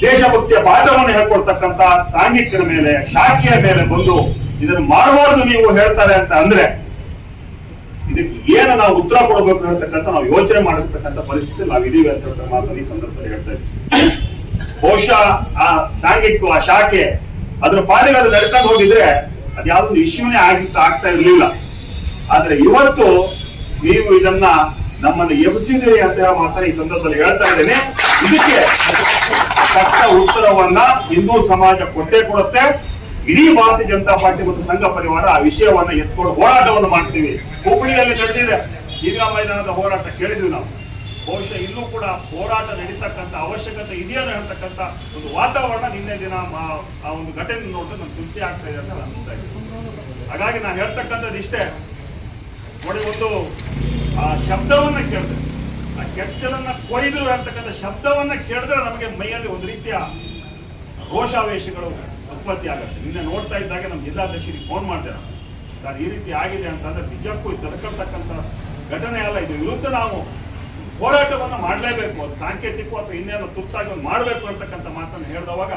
ದೇಶಭಕ್ತಿಯ ಪಾಠವನ್ನು ಹೇಳ್ಕೊಡ್ತಕ್ಕಂಥ ಸಾಂಘಿಕರ ಮೇಲೆ, ಶಾಖೆಯ ಮೇಲೆ ಬಂದು ಇದನ್ನು ಮಾಡಬಾರ್ದು ನೀವು ಹೇಳ್ತಾರೆ ಅಂತ ಅಂದ್ರೆ ಇದಕ್ಕೆ ಏನು ನಾವು ಉತ್ತರ ಕೊಡಬೇಕು ಹೇಳ್ತಕ್ಕಂಥ ನಾವು ಯೋಚನೆ ಮಾಡಿರ್ತಕ್ಕಂಥ ಪರಿಸ್ಥಿತಿ ನಾವಿದೀವಿ ಅಂತ ಹೇಳ್ತಾ ಮಾತನ್ನು ಈ ಸಂದರ್ಭದಲ್ಲಿ ಹೇಳ್ತಾ ಇದ್ದೀವಿ. ಬಹುಶಃ ಆ ಸಾಂಘಿಕ ಆ ಶಾಖೆ ಅದ್ರ ಪಾಲಿಗೆ ಅದು ನಡ್ಕೊಂಡು ಹೋಗಿದ್ರೆ ಅದ್ಯಾವುದೊಂದು ಇಶ್ಯೂನೇ ಆಗ್ತಾ ಇರ್ಲಿಲ್ಲ. ಆದ್ರೆ ಇವತ್ತು ನೀವು ಇದನ್ನ ನಮ್ಮನ್ನು ಎಬ್ಸಿದಿರಿ ಅಂತ ಹೇಳೋ ಮಾತನ್ನ ಈ ಸಂದರ್ಭದಲ್ಲಿ ಹೇಳ್ತಾ ಇದ್ದೇನೆ. ಇದಕ್ಕೆ ತಕ್ಕ ಉತ್ತರವನ್ನ ಹಿಂದೂ ಸಮಾಜ ಕೊಟ್ಟೇ ಕೊಡುತ್ತೆ. ಇಡೀ ಭಾರತೀಯ ಜನತಾ ಪಾರ್ಟಿ ಮತ್ತು ಸಂಘ ಪರಿವಾರ ಆ ವಿಷಯವನ್ನ ಎತ್ಕೊಂಡು ಹೋರಾಟವನ್ನು ಮಾಡ್ತೀವಿ. ಹುಬ್ಬಳ್ಳಿಯಲ್ಲಿ ನಡೆದಿದೆ ಈದ್ಗಾ ಮೈದಾನದ ಹೋರಾಟ, ಕೇಳಿದ್ವಿ ನಾವು. ಬಹುಶಃ ಇಲ್ಲೂ ಕೂಡ ಹೋರಾಟ ನಡೀತಕ್ಕಂಥ ಅವಶ್ಯಕತೆ ಇದೆಯಲ್ಲ ಹೇಳ್ತಕ್ಕಂಥ ಒಂದು ವಾತಾವರಣ ನಿನ್ನೆ ದಿನ ಆ ಒಂದು ಘಟನೆ ನೋಡಿದ್ರೆ ನಮ್ಗೆ ಸೃಷ್ಟಿ ಆಗ್ತಾ ಇದೆ ಅಂತ ಅನಿಸ್ತಾ ಇದೆ. ಹಾಗಾಗಿ ನಾನು ಹೇಳ್ತಕ್ಕಂಥದ್ದು ಇಷ್ಟೇ ನೋಡಿ, ಒಂದು ಆ ಶಬ್ದವನ್ನ ಕೇಳಿದ್ರೆ, ಆ ಕೆಚ್ಚಲನ್ನ ಕೊಯ್ದು ಹೇಳ್ತಕ್ಕಂಥ ಶಬ್ದವನ್ನ ಕೇಳಿದ್ರೆ ನಮಗೆ ಮೈಯಲ್ಲಿ ಒಂದು ರೀತಿಯ ರೋಷಾವೇಶಗಳು ಉತ್ಪತ್ತಿ ಆಗುತ್ತೆ. ನಿನ್ನೆ ನೋಡ್ತಾ ಇದ್ದಾಗ ನಮ್ಮ ಜಿಲ್ಲಾಧ್ಯಕ್ಷರಿಗೆ ಫೋನ್ ಮಾಡ್ತಾರೆ, ಸರ್ ಈ ರೀತಿ ಆಗಿದೆ ಅಂತಂದ್ರೆ ನಿಜಕ್ಕೂ ತಡ್ಕೊಳ್ತಕ್ಕಂಥ ಘಟನೆ ಅಲ್ಲ. ಇದು ವಿರುದ್ಧ ನಾವು ಹೋರಾಟವನ್ನು ಮಾಡಲೇಬೇಕು. ಅದು ಸಾಂಕೇತಿಕ ಅಥವಾ ಇನ್ನೇನು ತುರ್ತಾಗಿ ಮಾಡಬೇಕು ಅಂತಕ್ಕಂಥ ಮಾತನ್ನು ಹೇಳಿದವಾಗ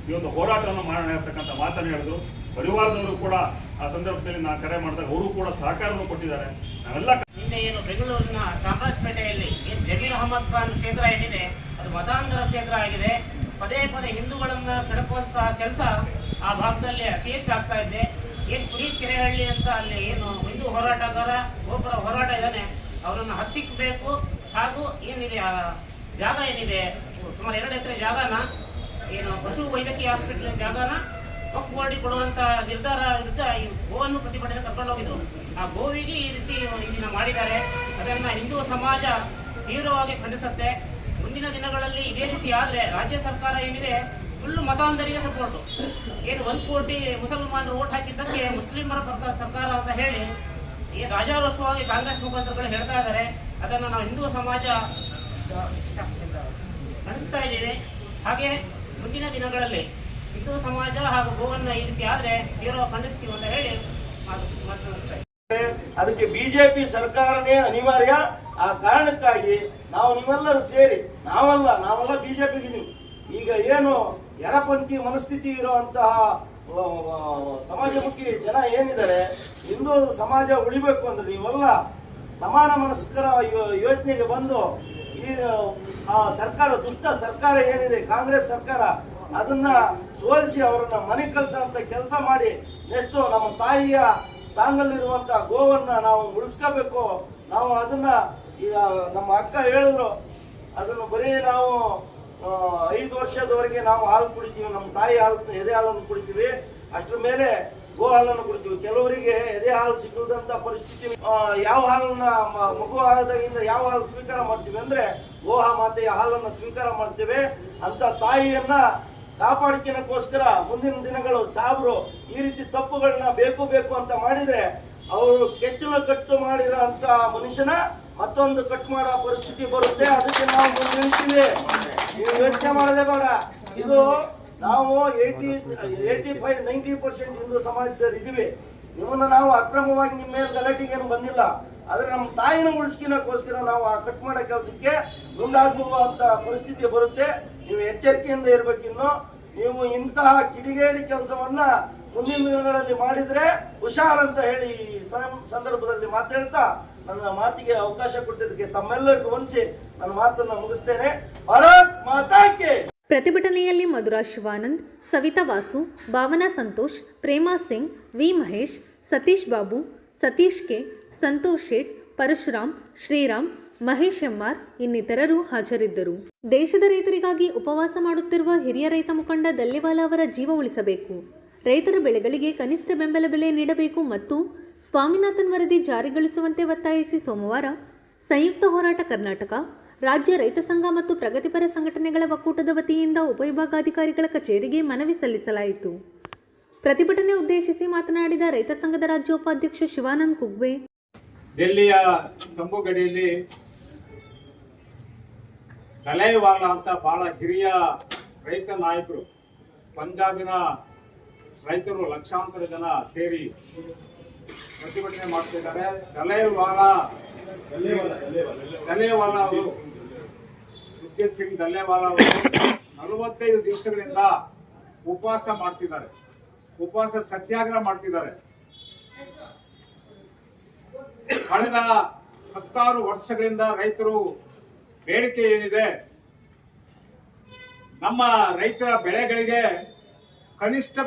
ಈ ಒಂದು ಹೋರಾಟವನ್ನು ಮಾಡೋಣ ಇರ್ತಕ್ಕಂಥ ಮಾತನ್ನು ಹೇಳಿದ್ರು. ಪರಿವಾರದವರು ಕೂಡ ಆ ಸಂದರ್ಭದಲ್ಲಿ ನಾನು ಕರೆ ಮಾಡಿದಾಗ ಅವರು ಕೂಡ ಸಹಕಾರವನ್ನು ಕೊಟ್ಟಿದ್ದಾರೆ. ನಾವೆಲ್ಲ ನಿನ್ನೆ ಏನು ಬೆಂಗಳೂರಿನ ಚಾಮರಾಜಪೇಟೆಯಲ್ಲಿ ಏನು ಜಮೀರ್ ಅಹಮದ್ ಖಾನ್ ಕ್ಷೇತ್ರ ಏನಿದೆ ಅದು ಮತಾಂತರ ಕ್ಷೇತ್ರ ಆಗಿದೆ. ಪದೇ ಪದೇ ಹಿಂದೂಗಳನ್ನು ಕೆಡಕುವಂತಹ ಕೆಲಸ ಆ ಭಾಗದಲ್ಲಿ ಅತಿ ಹೆಚ್ಚಾಗ್ತಾ ಇದೆ. ಏನು ಪುನೀತ್ ಕೆರೆಹಳ್ಳಿ ಅಂತ ಅಲ್ಲಿ ಏನು ಹಿಂದೂ ಹೋರಾಟಗಾರ ಒಬ್ಬರ ಹೋರಾಟ ಇದ್ದಾನೆ, ಅವರನ್ನು ಹತ್ತಿಕ್ಕಬೇಕು. ಹಾಗೂ ಏನಿದೆ ಆ ಜಾಗ ಏನಿದೆ ಸುಮಾರು 2 ಎಕರೆ ಜಾಗನ ಏನು ಪಶು ವೈದ್ಯಕೀಯ ಹಾಸ್ಪಿಟಲ್ ಜಾಗನ ವಕ್ಫ್ ಮಾಡಿ ಕೊಡುವಂತ ನಿರ್ಧಾರ ವಿರುದ್ಧ ಈ ಗೋವನ್ನು ಪ್ರತಿಭಟನೆ ಕರ್ಕೊಂಡು ಹೋಗಿದ್ರು. ಆ ಗೋವಿಗೆ ಈ ರೀತಿ ಇದನ್ನ ಮಾಡಿದ್ದಾರೆ. ಅದನ್ನ ಹಿಂದೂ ಸಮಾಜ ತೀವ್ರವಾಗಿ ಖಂಡಿಸುತ್ತೆ. ಮುಂದಿನ ದಿನಗಳಲ್ಲಿ ಇದೇ ರೀತಿ ಆದ್ರೆ ರಾಜ್ಯ ಸರ್ಕಾರ ಏನಿದೆ ಫುಲ್ ಮತಾಂಧರಿಗೆ ಸಪೋರ್ಟು. ಏನು 1 ಕೋಟಿ ಮುಸಲ್ಮಾನರು ಓಟ್ ಹಾಕಿದ್ದಕ್ಕೆ ಮುಸ್ಲಿಮರ ಸರ್ಕಾರ ಅಂತ ಹೇಳಿ ಈ ರಾಜಾರೋಷವಾಗಿ ಕಾಂಗ್ರೆಸ್ ಮುಖಂಡರುಗಳು ಹೇಳ್ತಾ ಇದ್ದಾರೆ. ಅದನ್ನು ನಾವು ಹಿಂದೂ ಸಮಾಜ ಖಂಡಿಸ್ತಾ ಇದ್ದೀವಿ. ಹಾಗೆ ಮುಂದಿನ ದಿನಗಳಲ್ಲಿ ಹಿಂದೂ ಸಮಾಜ ಹಾಗೂ ಗೋವನ್ನು ಈ ರೀತಿ ಆದ್ರೆ ತೀವ್ರವಾಗಿ ಖಂಡಿಸ್ತೀವಿ ಅಂತ ಹೇಳಿ ಮಾತನಾಡ್ತಾರೆ. ಅದಕ್ಕೆ ಬಿಜೆಪಿ ಸರ್ಕಾರನೇ ಅನಿವಾರ್ಯ. ಆ ಕಾರಣಕ್ಕಾಗಿ ನಾವು ನೀವೆಲ್ಲರೂ ಸೇರಿ ನಾವೆಲ್ಲ ಬಿಜೆಪಿಗಿದ್ದೀವಿ. ಈಗ ಏನು ಎಡಪಂಥಿ ಮನಸ್ಥಿತಿ ಇರುವಂತಹ ಸಮಾಜಮುಖಿ ಜನ ಏನಿದ್ದಾರೆ, ಹಿಂದೂ ಸಮಾಜ ಉಳಿಬೇಕು ಅಂದ್ರೆ ನೀವೆಲ್ಲ ಸಮಾನ ಮನಸ್ಕರ ಯೋಚನೆಗೆ ಬಂದು ಈ ಸರ್ಕಾರ, ದುಷ್ಟ ಸರ್ಕಾರ ಏನಿದೆ ಕಾಂಗ್ರೆಸ್ ಸರ್ಕಾರ, ಅದನ್ನ ಸೋಲಿಸಿ ಅವರನ್ನ ಮನೆ ಕಳಿಸೋಂಥ ಕೆಲಸ ಮಾಡಿ ನೆಕ್ಸ್ಟ್ ನಮ್ಮ ತಾಯಿಯ ಸ್ಥಾನದಲ್ಲಿರುವಂತ ಗೋವನ್ನ ನಾವು ಉಳಿಸ್ಕೋಬೇಕು. ನಾವು ಅದನ್ನ ಈಗ ನಮ್ಮ ಅಕ್ಕ ಹೇಳಿದ್ರು, ಅದನ್ನು ಬರೀ ನಾವು 5 ವರ್ಷದವರೆಗೆ ನಾವು ಹಾಲು ಕುಡಿತೀವಿ, ನಮ್ಮ ತಾಯಿ ಹಾಲು ಎದೆ ಹಾಲನ್ನು ಕುಡಿತೀವಿ, ಅಷ್ಟರ ಮೇಲೆ ಗೋ ಹಾಲನ್ನು ಕುಡಿತೀವಿ. ಕೆಲವರಿಗೆ ಎದೆ ಹಾಲು ಸಿಗದಂತ ಪರಿಸ್ಥಿತಿ, ಯಾವ ಹಾಲನ್ನ ಮಗು ಆದಾಗಿಂದ ಯಾವ ಹಾಲು ಸ್ವೀಕಾರ ಮಾಡ್ತೀವಿ ಅಂದ್ರೆ ಗೋಹ ಮಾತೆಯ ಹಾಲನ್ನು ಸ್ವೀಕಾರ ಮಾಡ್ತೇವೆ. ಅಂತ ತಾಯಿಯನ್ನ ಕಾಪಾಡಿಕೆನಕ್ಕೋಸ್ಕರ ಮುಂದಿನ ದಿನಗಳು ಸಾಬ್ರು ಈ ರೀತಿ ತಪ್ಪುಗಳನ್ನ ಬೇಕು ಅಂತ ಮಾಡಿದ್ರೆ ಅವರು ಕೆಚ್ಚಲು ಕಟ್ಟು ಮಾಡಿರೋ ಅಂತ ಮನುಷ್ಯನ ಮತ್ತೊಂದು ಕಟ್ ಮಾಡೋ ಪರಿಸ್ಥಿತಿ ಬರುತ್ತೆ. ಅದಕ್ಕೆ ನಾವು ಮುಂದೆ ನಿಲ್ತೀವಿ. ನೀವು ಯೋಚನೆ ಮಾಡದೆ ಬೇಡ. ಇದು ನಾವು 85-90% ಹಿಂದೂ ಸಮಾಜದಲ್ಲಿ ಇದೀವಿ. ನಿಮ್ಮನ್ನ ನಾವು ಅಕ್ರಮವಾಗಿ ನಿಮ್ಮ ಮೇಲೆ ಗಲಾಟೆಗೆ ಏನು ಬಂದಿಲ್ಲ. ಆದ್ರೆ ನಮ್ಮ ತಾಯಿನ ಉಳಿಸ್ಕಿನಕ್ಕೋಸ್ಕರ ನಾವು ಆ ಕಟ್ ಮಾಡೋ ಕೆಲಸಕ್ಕೆ ಮುಂದಾಗುವಂತ ಪರಿಸ್ಥಿತಿ ಬರುತ್ತೆ. ನೀವು ಎಚ್ಚರಿಕೆಯಿಂದ ಇರ್ಬೇಕಿನ್ನು. ನೀವು ಇಂತಹ ಕಿಡಿಗೇಡಿ ಕೆಲಸವನ್ನ ಮುಂದಿನ ದಿನಗಳಲ್ಲಿ ಮಾಡಿದ್ರೆ ಹುಷಾರ್ ಅಂತ ಹೇಳಿ ಈ ಸಂದರ್ಭದಲ್ಲಿ ಮಾತಾಡ್ತಾ ನನ್ನ ಮಾತಿಗೆ ಅವಕಾಶ ಕೊಟ್ಟಿದ್ದಕ್ಕೆ ತಮ್ಮೆಲ್ಲರಿಗೂ ವಂದಿಸಿ ನನ್ನ ಮಾತನ್ನು ಮುಗಿಸ್ತೇನೆ. ಭಾರತ್ ಮಾತಾ ಕಿ. ಪ್ರತಿಭಟನೆಯಲ್ಲಿ ಮಧುರಾ ಶಿವಾನಂದ್, ಸವಿತಾ ವಾಸು, ಭಾವನಾ ಸಂತೋಷ್, ಪ್ರೇಮಾ ಸಿಂಗ್, ವಿ ಮಹೇಶ್, ಸತೀಶ್ ಬಾಬು, ಸತೀಶ್ ಕೆ, ಸಂತೋಷ್ ಶೇಟ್, ಪರಶುರಾಮ್, ಶ್ರೀರಾಮ್, ಮಹೇಶ್ ಎಮ್ಮಾರ್ ಇನ್ನಿತರರು ಹಾಜರಿದ್ದರು. ದೇಶದ ರೈತರಿಗಾಗಿ ಉಪವಾಸ ಮಾಡುತ್ತಿರುವ ಹಿರಿಯ ರೈತ ಮುಖಂಡ ದಲ್ಲೇವಾಲ ಅವರ ಜೀವ ಉಳಿಸಬೇಕು, ರೈತರ ಬೆಳೆಗಳಿಗೆ ಕನಿಷ್ಠ ಬೆಂಬಲ ಬೆಲೆ ನೀಡಬೇಕು ಮತ್ತು ಸ್ವಾಮಿನಾಥನ್ ವರದಿ ಜಾರಿಗೊಳಿಸುವಂತೆ ಒತ್ತಾಯಿಸಿ ಸೋಮವಾರ ಸಂಯುಕ್ತ ಹೋರಾಟ ಕರ್ನಾಟಕ, ರಾಜ್ಯ ರೈತ ಸಂಘ ಮತ್ತು ಪ್ರಗತಿಪರ ಸಂಘಟನೆಗಳ ಒಕ್ಕೂಟದ ವತಿಯಿಂದ ಉಪವಿಭಾಗಾಧಿಕಾರಿಗಳ ಕಚೇರಿಗೆ ಮನವಿ ಸಲ್ಲಿಸಲಾಯಿತು. ಪ್ರತಿಭಟನೆ ಉದ್ದೇಶಿಸಿ ಮಾತನಾಡಿದ ರೈತ ಸಂಘದ ರಾಜ್ಯೋಪಾಧ್ಯಕ್ಷ ಶಿವಾನಂದ್ ಕುಗ್ವೆ, ದಿಲ್ಲಿಯ ಸಂಭು ಗಡಿಯಲ್ಲಿ ದಲೈವಾಲ ಅಂತ ಬಹಳ ಹಿರಿಯ ರೈತ ನಾಯಕರು, ಪಂಜಾಬಿನ ರೈತರು ಲಕ್ಷಾಂತರ ಜನ ಸೇರಿ ಪ್ರತಿಭಟನೆ ಮಾಡ್ತಿದ್ದಾರೆ. ದಲೈವಾಲ ಅವರು ಸುಖದೇವ್ ಸಿಂಗ್ ದಲ್ಲೇವಾಲ ಅವರು 45 ದಿವಸಗಳಿಂದ ಉಪವಾಸ ಮಾಡ್ತಿದ್ದಾರೆ, ಉಪವಾಸ ಸತ್ಯಾಗ್ರಹ ಮಾಡ್ತಿದ್ದಾರೆ. ಕಳೆದ 16 ವರ್ಷಗಳಿಂದ ರೈತರು ಬೇಡಿಕೆ ಏನಿದೆ, ನಮ್ಮ ರೈತರ ಬೆಳೆಗಳಿಗೆ ಕನಿಷ್ಠ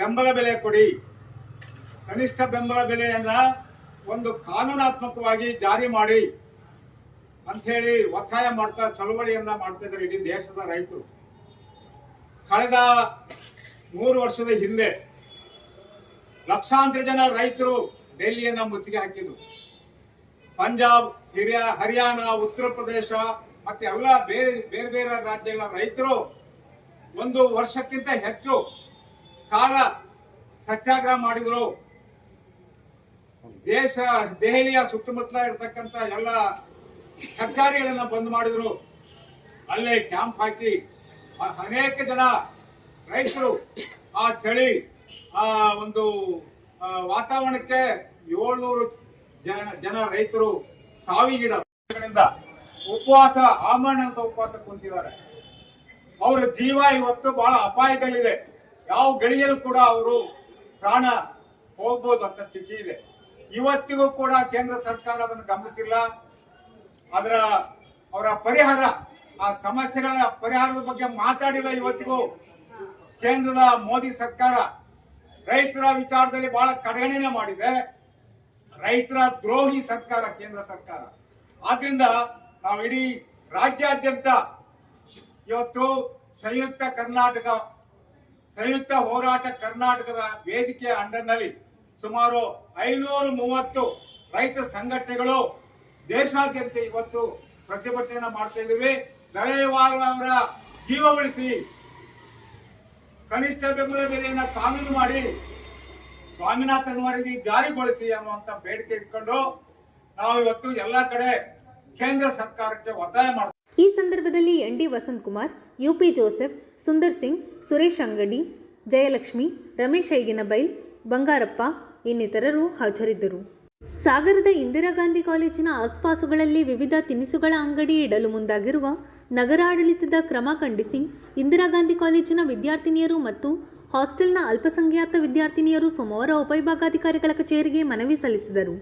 ಬೆಂಬಲ ಬೆಲೆ ಕೊಡಿ, ಕನಿಷ್ಠ ಬೆಂಬಲ ಬೆಲೆಯನ್ನ ಒಂದು ಕಾನೂನಾತ್ಮಕವಾಗಿ ಜಾರಿ ಮಾಡಿ ಅಂತ ಹೇಳಿ ಒತ್ತಾಯ ಮಾಡ್ತಾ ಚಳವಳಿಯನ್ನ ಮಾಡ್ತಾ ಇದ್ದಾರೆ ಇಡೀ ದೇಶದ ರೈತರು. ಕಳೆದ 3 ವರ್ಷದ ಹಿಂದೆ ಲಕ್ಷಾಂತರ ಜನ ರೈತರು ದೆಹಲಿಯನ್ನ ಮುತ್ತಿಗೆ ಹಾಕಿದ್ರು. ಪಂಜಾಬ್, ಹರಿಯಾಣ, ಉತ್ತರ ಪ್ರದೇಶ ಮತ್ತೆ ಎಲ್ಲ ಬೇರೆ ರಾಜ್ಯಗಳ ರೈತರು 1 ವರ್ಷಕ್ಕಿಂತ ಹೆಚ್ಚು ಕಾಲ ಸತ್ಯಾಗ್ರಹ ಮಾಡಿದ್ರು. ದೆಹಲಿಯ ಸುತ್ತಮುತ್ತಲ ಇರತಕ್ಕಂತ ಎಲ್ಲ ಹೆದ್ದಾರಿಗಳನ್ನ ಬಂದ್ ಮಾಡಿದ್ರು. ಅಲ್ಲೇ ಕ್ಯಾಂಪ್ ಹಾಕಿ ಅನೇಕ ಜನ ರೈತರು ಆ ಚಳಿ ಆ ಒಂದು ವಾತಾವರಣಕ್ಕೆ 700 ಜನ ರೈತರು ಸಾವಿಗೀಡಾದ ಉಪವಾಸ ಆಮರಣ ಅಂತ ಉಪವಾಸ ಕುಂತಿದ್ದಾರೆ. ಅವರ ಜೀವ ಇವತ್ತು ಬಹಳ ಅಪಾಯದಲ್ಲಿದೆ. ಯಾವ ಗಳಿಗೆಯಲ್ಲೂ ಕೂಡ ಅವರು ಪ್ರಾಣ ಹೋಗ್ಬೋದು ಅಂತ ಸ್ಥಿತಿ ಇದೆ. ಇವತ್ತಿಗೂ ಕೂಡ ಕೇಂದ್ರ ಸರ್ಕಾರ ಅದನ್ನು ಗಮನಿಸಿಲ್ಲ. ಅವರ ಪರಿಹಾರ, ಆ ಸಮಸ್ಯೆಗಳ ಪರಿಹಾರದ ಬಗ್ಗೆ ಮಾತಾಡಿಲ್ಲ. ಇವತ್ತಿಗೂ ಕೇಂದ್ರದ ಮೋದಿ ಸರ್ಕಾರ ರೈತರ ವಿಚಾರದಲ್ಲಿ ಬಹಳ ಕಡೆಗಣನೆ ಮಾಡಿದೆ. ರೈತರ ದ್ರೋಹಿ ಸರ್ಕಾರ ಕೇಂದ್ರ ಸರ್ಕಾರ. ಆದ್ರಿಂದ ನಾವು ಇಡೀ ರಾಜ್ಯಾದ್ಯಂತ ಇವತ್ತು ಸಂಯುಕ್ತ ಹೋರಾಟ ಕರ್ನಾಟಕದ ವೇದಿಕೆ ಅಂಡರ್ನಲ್ಲಿ ಸುಮಾರು 530 ರೈತ ಸಂಘಟನೆಗಳು ದೇಶಾದ್ಯಂತ ಇವತ್ತು ಪ್ರತಿಭಟನೆಯನ್ನು ಮಾಡ್ತಾ ಇದ್ದೀವಿ. ನರೇವಾಲ್ ಅವರ ಜೀವ ಉಳಿಸಿ, ಕನಿಷ್ಠ ಬೆಂಬಲ ಬೆಲೆಯನ್ನು ಕಾನೂನು ಮಾಡಿ, ಸ್ವಾಮಿನಾಥನ್ ವರದಿ ಜಾರಿಗೊಳಿಸಿ ಅನ್ನುವಂತ ಬೇಡಿಕೆ ಇಟ್ಕೊಂಡು ನಾವು ಇವತ್ತು ಎಲ್ಲಾ ಕಡೆ ಕೇಂದ್ರ ಸರ್ಕಾರಕ್ಕೆ ಒತ್ತಾಯ ಮಾಡ್ತೀವಿ. ಈ ಸಂದರ್ಭದಲ್ಲಿ ND Vasanthakumar, UP Joseph, Sundar Singh, Suresh Angadi, Jayalakshmi, Ramesh ಐಗಿನಬೈಲ್, Bangarappa ಇನ್ನಿತರರು ಹಾಜರಿದ್ದರು. ಸಾಗರದ ಇಂದಿರಾ ಗಾಂಧಿ ಕಾಲೇಜಿನ ಆಸುಪಾಸುಗಳಲ್ಲಿ ವಿವಿಧ ತಿನಿಸುಗಳ ಅಂಗಡಿ ಇಡಲು ಮುಂದಾಗಿರುವ ನಗರಾಡಳಿತದ ಕ್ರಮ ಖಂಡಿಸಿ ಇಂದಿರಾ ಗಾಂಧಿ ಕಾಲೇಜಿನ ವಿದ್ಯಾರ್ಥಿನಿಯರು ಮತ್ತು ಹಾಸ್ಟೆಲ್ನ ಅಲ್ಪಸಂಖ್ಯಾತ ವಿದ್ಯಾರ್ಥಿನಿಯರು ಸೋಮವಾರ ಉಪವಿಭಾಗಾಧಿಕಾರಿಗಳ ಕಚೇರಿಗೆ ಮನವಿ ಸಲ್ಲಿಸಿದರು.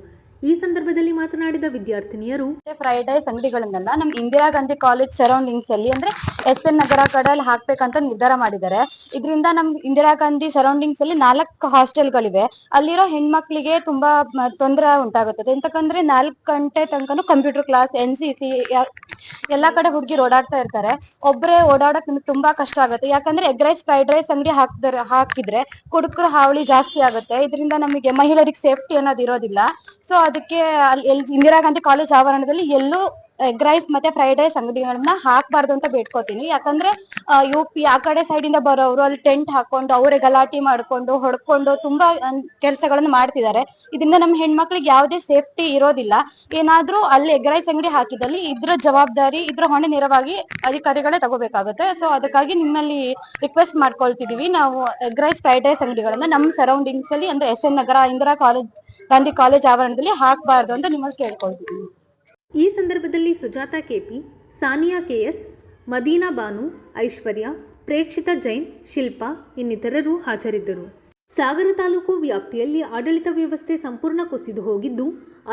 ಈ ಸಂದರ್ಭದಲ್ಲಿ ಮಾತನಾಡಿದ ವಿದ್ಯಾರ್ಥಿನಿಯರು, ಫ್ರೈಡ್ ರೈಸ್ ಅಂಗಡಿಗಳನ್ನೆಲ್ಲ ನಮ್ ಇಂದಿರಾ ಗಾಂಧಿ ಕಾಲೇಜ್ ಸರೌಂಡಿಂಗ್ಸ್ ಅಲ್ಲಿ ಅಂದ್ರೆ SN ನಗರ ಕಡೆಯಲ್ಲಿ ಹಾಕ್ಬೇಕಂತ ನಿರ್ಧಾರ ಮಾಡಿದ್ದಾರೆ. ಇದರಿಂದ ನಮ್ ಇಂದಿರಾ ಗಾಂಧಿ ಸರೌಂಡಿಂಗ್ಸ್ ಅಲ್ಲಿ 4 ಹಾಸ್ಟೆಲ್ಗಳಿವೆ. ಅಲ್ಲಿರೋ ಹೆಣ್ಮಕ್ಳಿಗೆ ತುಂಬಾ ತೊಂದರೆ ಉಂಟಾಗುತ್ತದೆ. ಎಂತಕಂದ್ರೆ 4 ಗಂಟೆ ತನಕನು ಕಂಪ್ಯೂಟರ್ ಕ್ಲಾಸ್, NCC ಎಲ್ಲಾ ಕಡೆ ಹುಡುಗಿರು ಓಡಾಡ್ತಾ ಇರ್ತಾರೆ. ಒಬ್ರೆ ಓಡಾಡಕ್ ನಿಮ್ಗೆ ತುಂಬಾ ಕಷ್ಟ ಆಗುತ್ತೆ. ಯಾಕಂದ್ರೆ ಎಗ್ ರೈಸ್, ಫ್ರೈಡ್ ರೈಸ್ ಅಂಗಡಿ ಹಾಕಿದ್ರೆ ಕುಡುಕರು ಹಾವಳಿ ಜಾಸ್ತಿ ಆಗುತ್ತೆ. ಇದರಿಂದ ನಮಗೆ ಮಹಿಳೆಯರಿಗೆ ಸೇಫ್ಟಿ ಅನ್ನೋದು ಇರೋದಿಲ್ಲ. ಸೊ ಅದಕ್ಕೆ ಇಂದಿರಾ ಗಾಂಧಿ ಕಾಲೇಜ್ ಆವರಣದಲ್ಲಿ ಎಲ್ಲೂ ಎಗ್ ರೈಸ್ ಮತ್ತೆ ಫ್ರೈಡ್ ರೈಸ್ ಅಂಗಡಿಗಳನ್ನ ಹಾಕ್ಬಾರ್ದು ಅಂತ ಬೇಡ್ಕೋತೀನಿ. ಯಾಕಂದ್ರೆ UP ಆ ಕಡೆ ಸೈಡ್ ಇಂದ ಬರೋರು ಅಲ್ಲಿ ಟೆಂಟ್ ಹಾಕೊಂಡು ಅವರೇ ಗಲಾಟೆ ಮಾಡ್ಕೊಂಡು ಹೊಡ್ಕೊಂಡು ತುಂಬಾ ಕೆಲಸಗಳನ್ನ ಮಾಡ್ತಿದ್ದಾರೆ. ಇದರಿಂದ ನಮ್ಮ ಹೆಣ್ಮಕ್ಳಿಗೆ ಯಾವುದೇ ಸೇಫ್ಟಿ ಇರೋದಿಲ್ಲ. ಏನಾದ್ರೂ ಅಲ್ಲಿ ಎಗ್ ರೈಸ್ ಅಂಗಡಿ ಹಾಕಿದಲ್ಲಿ ಇದ್ರ ಜವಾಬ್ದಾರಿ, ಇದ್ರ ಹೊಣೆ ನೇರವಾಗಿ ಅಧಿಕಾರಿಗಳೇ ತಗೋಬೇಕಾಗುತ್ತೆ. ಸೊ ಅದಕ್ಕಾಗಿ ನಿಮ್ಮಲ್ಲಿ ರಿಕ್ವೆಸ್ಟ್ ಮಾಡ್ಕೊಳ್ತಿದೀವಿ, ನಾವು ಎಗ್ ರೈಸ್, ಫ್ರೈಡ್ ರೈಸ್ ಅಂಗಡಿಗಳನ್ನ ನಮ್ಮ ಸರೌಂಡಿಂಗ್ಸ್ ಅಲ್ಲಿ ಅಂದ್ರೆ SN ನಗರ ಇಂದಿರಾ ಗಾಂಧಿ ಕಾಲೇಜ್ ಆವರಣದಲ್ಲಿ ಹಾಕಬಾರ್ದು ಅಂತ ನಿಮ್ಮಲ್ಲಿ ಕೇಳ್ಕೊಳ್ತಿದೀವಿ. ಈ ಸಂದರ್ಭದಲ್ಲಿ ಸುಜಾತಾ KP, ಸಾನಿಯಾ KS, ಮದೀನಾ ಬಾನು, ಐಶ್ವರ್ಯ, ಪ್ರೇಕ್ಷಿತಾ ಜೈನ್, ಶಿಲ್ಪಾ ಇನ್ನಿತರರು ಹಾಜರಿದ್ದರು. ಸಾಗರ ತಾಲೂಕು ವ್ಯಾಪ್ತಿಯಲ್ಲಿ ಆಡಳಿತ ವ್ಯವಸ್ಥೆ ಸಂಪೂರ್ಣ ಕುಸಿದು ಹೋಗಿದ್ದು,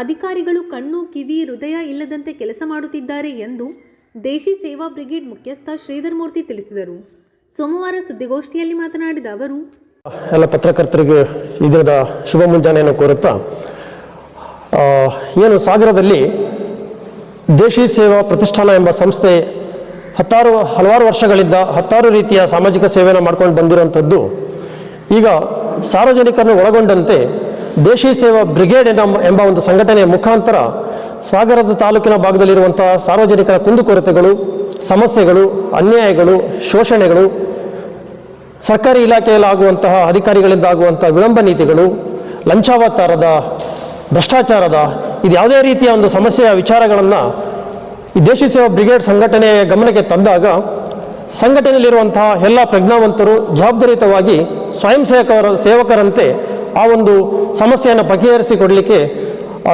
ಅಧಿಕಾರಿಗಳು ಕಣ್ಣು, ಕಿವಿ, ಹೃದಯ ಇಲ್ಲದಂತೆ ಕೆಲಸ ಮಾಡುತ್ತಿದ್ದಾರೆ ಎಂದು ದೇಶಿ ಸೇವಾ ಬ್ರಿಗೇಡ್ ಮುಖ್ಯಸ್ಥ ಶ್ರೀಧರ್ ಮೂರ್ತಿ ತಿಳಿಸಿದರು. ಸೋಮವಾರ ಸುದ್ದಿಗೋಷ್ಠಿಯಲ್ಲಿ ಮಾತನಾಡಿದ ಅವರು, ಎಲ್ಲ ಪತ್ರಕರ್ತರಿಗೆ ಇದರ ಶುಭ ಮುಂಜಾನೆಯನ್ನು ಕೋರುತ್ತಾ, ಏನು ಸಾಗರದಲ್ಲಿ ದೇಶಿ ಸೇವಾ ಪ್ರತಿಷ್ಠಾನ ಎಂಬ ಸಂಸ್ಥೆ ಹಲವಾರು ವರ್ಷಗಳಿಂದ 10 ರೀತಿಯ ಸಾಮಾಜಿಕ ಸೇವೆಯನ್ನು ಮಾಡ್ಕೊಂಡು ಬಂದಿರುವಂಥದ್ದು, ಈಗ ಸಾರ್ವಜನಿಕರನ್ನು ಒಳಗೊಂಡಂತೆ ದೇಶಿ ಸೇವಾ ಬ್ರಿಗೇಡ್ ಎಂಬ ಒಂದು ಸಂಘಟನೆಯ ಮುಖಾಂತರ ಸಾಗರದ ತಾಲೂಕಿನ ಭಾಗದಲ್ಲಿರುವಂಥ ಸಾರ್ವಜನಿಕರ ಕುಂದುಕೊರತೆಗಳು, ಸಮಸ್ಯೆಗಳು, ಅನ್ಯಾಯಗಳು, ಶೋಷಣೆಗಳು, ಸರ್ಕಾರಿ ಇಲಾಖೆಯಲ್ಲಿ ಆಗುವಂತಹ ಅಧಿಕಾರಿಗಳಿಂದ ಆಗುವಂತಹ ವಿಳಂಬ ನೀತಿಗಳು, ಲಂಚಾವತಾರದ, ಭ್ರಷ್ಟಾಚಾರದ, ಇದು ಯಾವುದೇ ರೀತಿಯ ಒಂದು ಸಮಸ್ಯೆಯ ವಿಚಾರಗಳನ್ನು ಈ ದೇಶಿ ಸೇವಾ ಬ್ರಿಗೇಡ್ ಸಂಘಟನೆಯ ಗಮನಕ್ಕೆ ತಂದಾಗ ಸಂಘಟನೆಯಲ್ಲಿರುವಂತಹ ಎಲ್ಲ ಪ್ರಜ್ಞಾವಂತರು ಜವಾಬ್ದಾರಿಯುತವಾಗಿ ಸ್ವಯಂ ಸೇವಕರಂತೆ ಆ ಒಂದು ಸಮಸ್ಯೆಯನ್ನು ಬಗೆಹರಿಸಿಕೊಡಲಿಕ್ಕೆ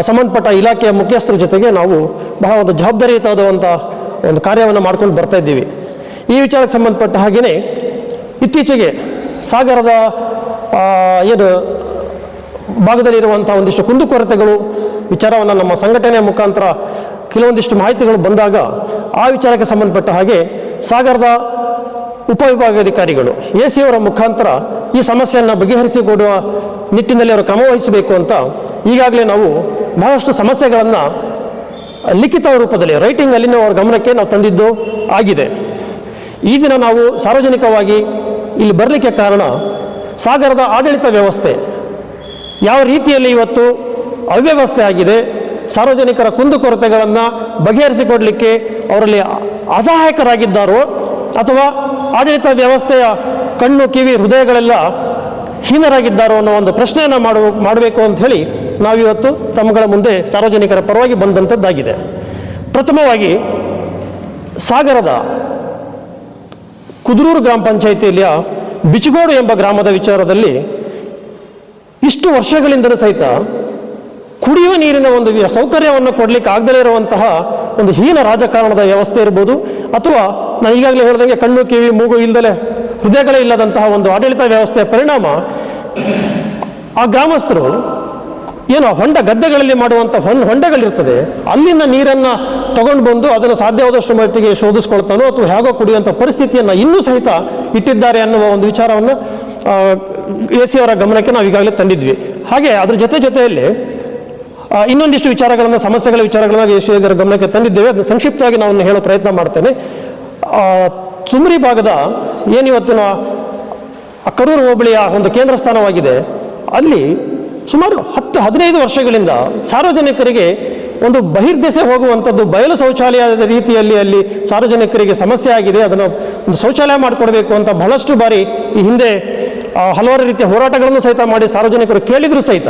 ಸಂಬಂಧಪಟ್ಟ ಇಲಾಖೆಯ ಮುಖ್ಯಸ್ಥರ ಜೊತೆಗೆ ನಾವು ಬಹಳ ಒಂದು ಜವಾಬ್ದಾರಿಯುತವಾದಂಥ ಒಂದು ಕಾರ್ಯವನ್ನು ಮಾಡ್ಕೊಂಡು ಬರ್ತಾ ಇದ್ದೀವಿ. ಈ ವಿಚಾರಕ್ಕೆ ಸಂಬಂಧಪಟ್ಟ ಹಾಗೆಯೇ ಇತ್ತೀಚೆಗೆ ಸಾಗರದ ಏನು ಭಾಗದಲ್ಲಿರುವಂಥ ಒಂದಿಷ್ಟು ಕುಂದುಕೊರತೆಗಳು ವಿಚಾರವನ್ನು ನಮ್ಮ ಸಂಘಟನೆಯ ಮುಖಾಂತರ ಕೆಲವೊಂದಿಷ್ಟು ಮಾಹಿತಿಗಳು ಬಂದಾಗ ಆ ವಿಚಾರಕ್ಕೆ ಸಂಬಂಧಪಟ್ಟ ಹಾಗೆ ಸಾಗರದ ಉಪವಿಭಾಗಾಧಿಕಾರಿಗಳು AC ಅವರ ಮುಖಾಂತರ ಈ ಸಮಸ್ಯೆಯನ್ನು ಬಗೆಹರಿಸಿಕೊಡುವ ನಿಟ್ಟಿನಲ್ಲಿ ಅವರು ಕ್ರಮ ವಹಿಸಬೇಕು ಅಂತ ಈಗಾಗಲೇ ನಾವು ಬಹಳಷ್ಟು ಸಮಸ್ಯೆಗಳನ್ನು ಲಿಖಿತ ರೂಪದಲ್ಲಿ ರೈಟಿಂಗಲ್ಲಿ ಅವರ ಗಮನಕ್ಕೆ ನಾವು ತಂದಿದ್ದು ಆಗಿದೆ. ಈ ದಿನ ನಾವು ಸಾರ್ವಜನಿಕವಾಗಿ ಇಲ್ಲಿ ಬರಲಿಕ್ಕೆ ಕಾರಣ ಸಾಗರದ ಆಡಳಿತ ವ್ಯವಸ್ಥೆ ಯಾವ ರೀತಿಯಲ್ಲಿ ಇವತ್ತು ಅವ್ಯವಸ್ಥೆ ಆಗಿದೆ, ಸಾರ್ವಜನಿಕರ ಕುಂದುಕೊರತೆಗಳನ್ನು ಬಗೆಹರಿಸಿಕೊಡಲಿಕ್ಕೆ ಅವರಲ್ಲಿ ಅಸಹಾಯಕರಾಗಿದ್ದಾರೋ ಅಥವಾ ಆಡಳಿತ ವ್ಯವಸ್ಥೆಯ ಕಣ್ಣು, ಕಿವಿ, ಹೃದಯಗಳೆಲ್ಲ ಹೀನರಾಗಿದ್ದಾರೋ ಅನ್ನೋ ಒಂದು ಪ್ರಶ್ನೆಯನ್ನು ಮಾಡಬೇಕು ಅಂತ ಹೇಳಿ ನಾವಿವತ್ತು ತಮ್ಮಗಳ ಮುಂದೆ ಸಾರ್ವಜನಿಕರ ಪರವಾಗಿ ಬಂದಂಥದ್ದಾಗಿದೆ. ಪ್ರಥಮವಾಗಿ ಸಾಗರದ ಕುದುರೂರು ಗ್ರಾಮ ಪಂಚಾಯಿತಿಯ ಬಿಚಗೋಡು ಎಂಬ ಗ್ರಾಮದ ವಿಚಾರದಲ್ಲಿ ಇಷ್ಟು ವರ್ಷಗಳಿಂದಲೂ ಸಹಿತ ಕುಡಿಯುವ ನೀರಿನ ಒಂದು ಸೌಕರ್ಯವನ್ನು ಕೊಡಲಿಕ್ಕೆ ಆಗದೇ ಇರುವಂತಹ ಒಂದು ಹೀನ ರಾಜಕಾರಣದ ವ್ಯವಸ್ಥೆ ಇರ್ಬೋದು, ಅಥವಾ ನಾನು ಈಗಾಗಲೇ ಹೇಳಿದಂಗೆ ಕಣ್ಣು ಕಿವಿ ಮೂಗು ಇಲ್ಲದಲೇ ಹೃದಯಗಳೇ ಇಲ್ಲದಂತಹ ಒಂದು ಆಡಳಿತ ವ್ಯವಸ್ಥೆಯ ಪರಿಣಾಮ ಆ ಗ್ರಾಮಸ್ಥರು ಏನು ಹೊಂಡ ಗದ್ದೆಗಳಲ್ಲಿ ಮಾಡುವಂಥ ಹೊಂಡಗಳಿರ್ತದೆ, ಅಲ್ಲಿನ ನೀರನ್ನು ತಗೊಂಡು ಬಂದು ಅದನ್ನು ಸಾಧ್ಯವಾದಷ್ಟು ಮಟ್ಟಿಗೆ ಶೋಧಿಸ್ಕೊಳ್ತಾನೋ ಅಥವಾ ಹೇಗೋ ಕುಡಿಯುವಂಥ ಪರಿಸ್ಥಿತಿಯನ್ನು ಇನ್ನೂ ಸಹಿತ ಇಟ್ಟಿದ್ದಾರೆ ಅನ್ನುವ ಒಂದು ವಿಚಾರವನ್ನು AC ಅವರ ಗಮನಕ್ಕೆ ನಾವು ಈಗಾಗಲೇ ತಂದಿದ್ವಿ. ಹಾಗೆ ಅದ್ರ ಜೊತೆಯಲ್ಲಿ ಇನ್ನೊಂದಿಷ್ಟು ವಿಚಾರಗಳನ್ನು, ಸಮಸ್ಯೆಗಳ ವಿಚಾರಗಳನ್ನು AC ಅವರ ಗಮನಕ್ಕೆ ತಂದಿದ್ದೇವೆ. ಅದನ್ನು ಸಂಕ್ಷಿಪ್ತವಾಗಿ ನಾನು ಹೇಳೋ ಪ್ರಯತ್ನ ಮಾಡ್ತೇನೆ. ತುಮರಿ ಭಾಗದ ಏನಿವತ್ತಿನ ಕರೂರು ಹೋಬಳಿಯ ಒಂದು ಕೇಂದ್ರ ಸ್ಥಾನವಾಗಿದೆ, ಅಲ್ಲಿ ಸುಮಾರು 10-15 ವರ್ಷಗಳಿಂದ ಸಾರ್ವಜನಿಕರಿಗೆ ಒಂದು ಬಹಿರ್ದೆಸೆ ಹೋಗುವಂಥದ್ದು, ಬಯಲು ಶೌಚಾಲಯದ ರೀತಿಯಲ್ಲಿ ಅಲ್ಲಿ ಸಾರ್ವಜನಿಕರಿಗೆ ಸಮಸ್ಯೆ ಆಗಿದೆ. ಅದನ್ನು ಒಂದು ಶೌಚಾಲಯ ಮಾಡಿಕೊಡ್ಬೇಕು ಅಂತ ಬಹಳಷ್ಟು ಬಾರಿ ಈ ಹಿಂದೆ ಹಲವಾರು ರೀತಿಯ ಹೋರಾಟಗಳನ್ನು ಸಹಿತ ಮಾಡಿ ಸಾರ್ವಜನಿಕರು ಕೇಳಿದ್ರು ಸಹಿತ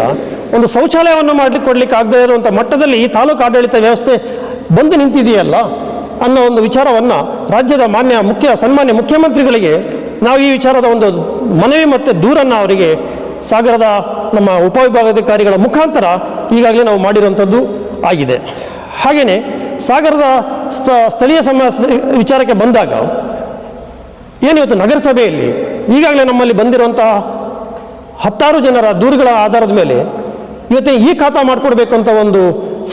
ಒಂದು ಶೌಚಾಲಯವನ್ನು ಕೊಡ್ಲಿಕ್ಕೆ ಆಗದೇ ಇರುವಂಥ ಮಟ್ಟದಲ್ಲಿ ಈ ತಾಲೂಕು ಆಡಳಿತ ವ್ಯವಸ್ಥೆ ಬಂದು ನಿಂತಿದೆಯಲ್ಲ ಅನ್ನೋ ಒಂದು ವಿಚಾರವನ್ನು ರಾಜ್ಯದ ಸನ್ಮಾನ್ಯ ಮುಖ್ಯಮಂತ್ರಿಗಳಿಗೆ ನಾವು ಈ ವಿಚಾರದ ಒಂದು ಮನವಿ ಮತ್ತು ದೂರನ್ನು ಅವರಿಗೆ ಸಾಗರದ ನಮ್ಮ ಉಪವಿಭಾಗಾಧಿಕಾರಿಗಳ ಮುಖಾಂತರ ಈಗಾಗಲೇ ನಾವು ಮಾಡಿರುವಂಥದ್ದು ಆಗಿದೆ. ಹಾಗೆಯೇ ಸಾಗರದ ಸ್ಥಳೀಯ ಸಮಸ್ಯೆ ವಿಚಾರಕ್ಕೆ ಬಂದಾಗ ಏನಿವತ್ತು ನಗರಸಭೆಯಲ್ಲಿ ಈಗಾಗಲೇ ನಮ್ಮಲ್ಲಿ ಬಂದಿರುವಂತಹ 10 ಜನರ ದೂರುಗಳ ಆಧಾರದ ಮೇಲೆ ಇವತ್ತು ಈ ಖಾತಾ ಮಾಡಿಕೊಡ್ಬೇಕು ಅಂತ ಒಂದು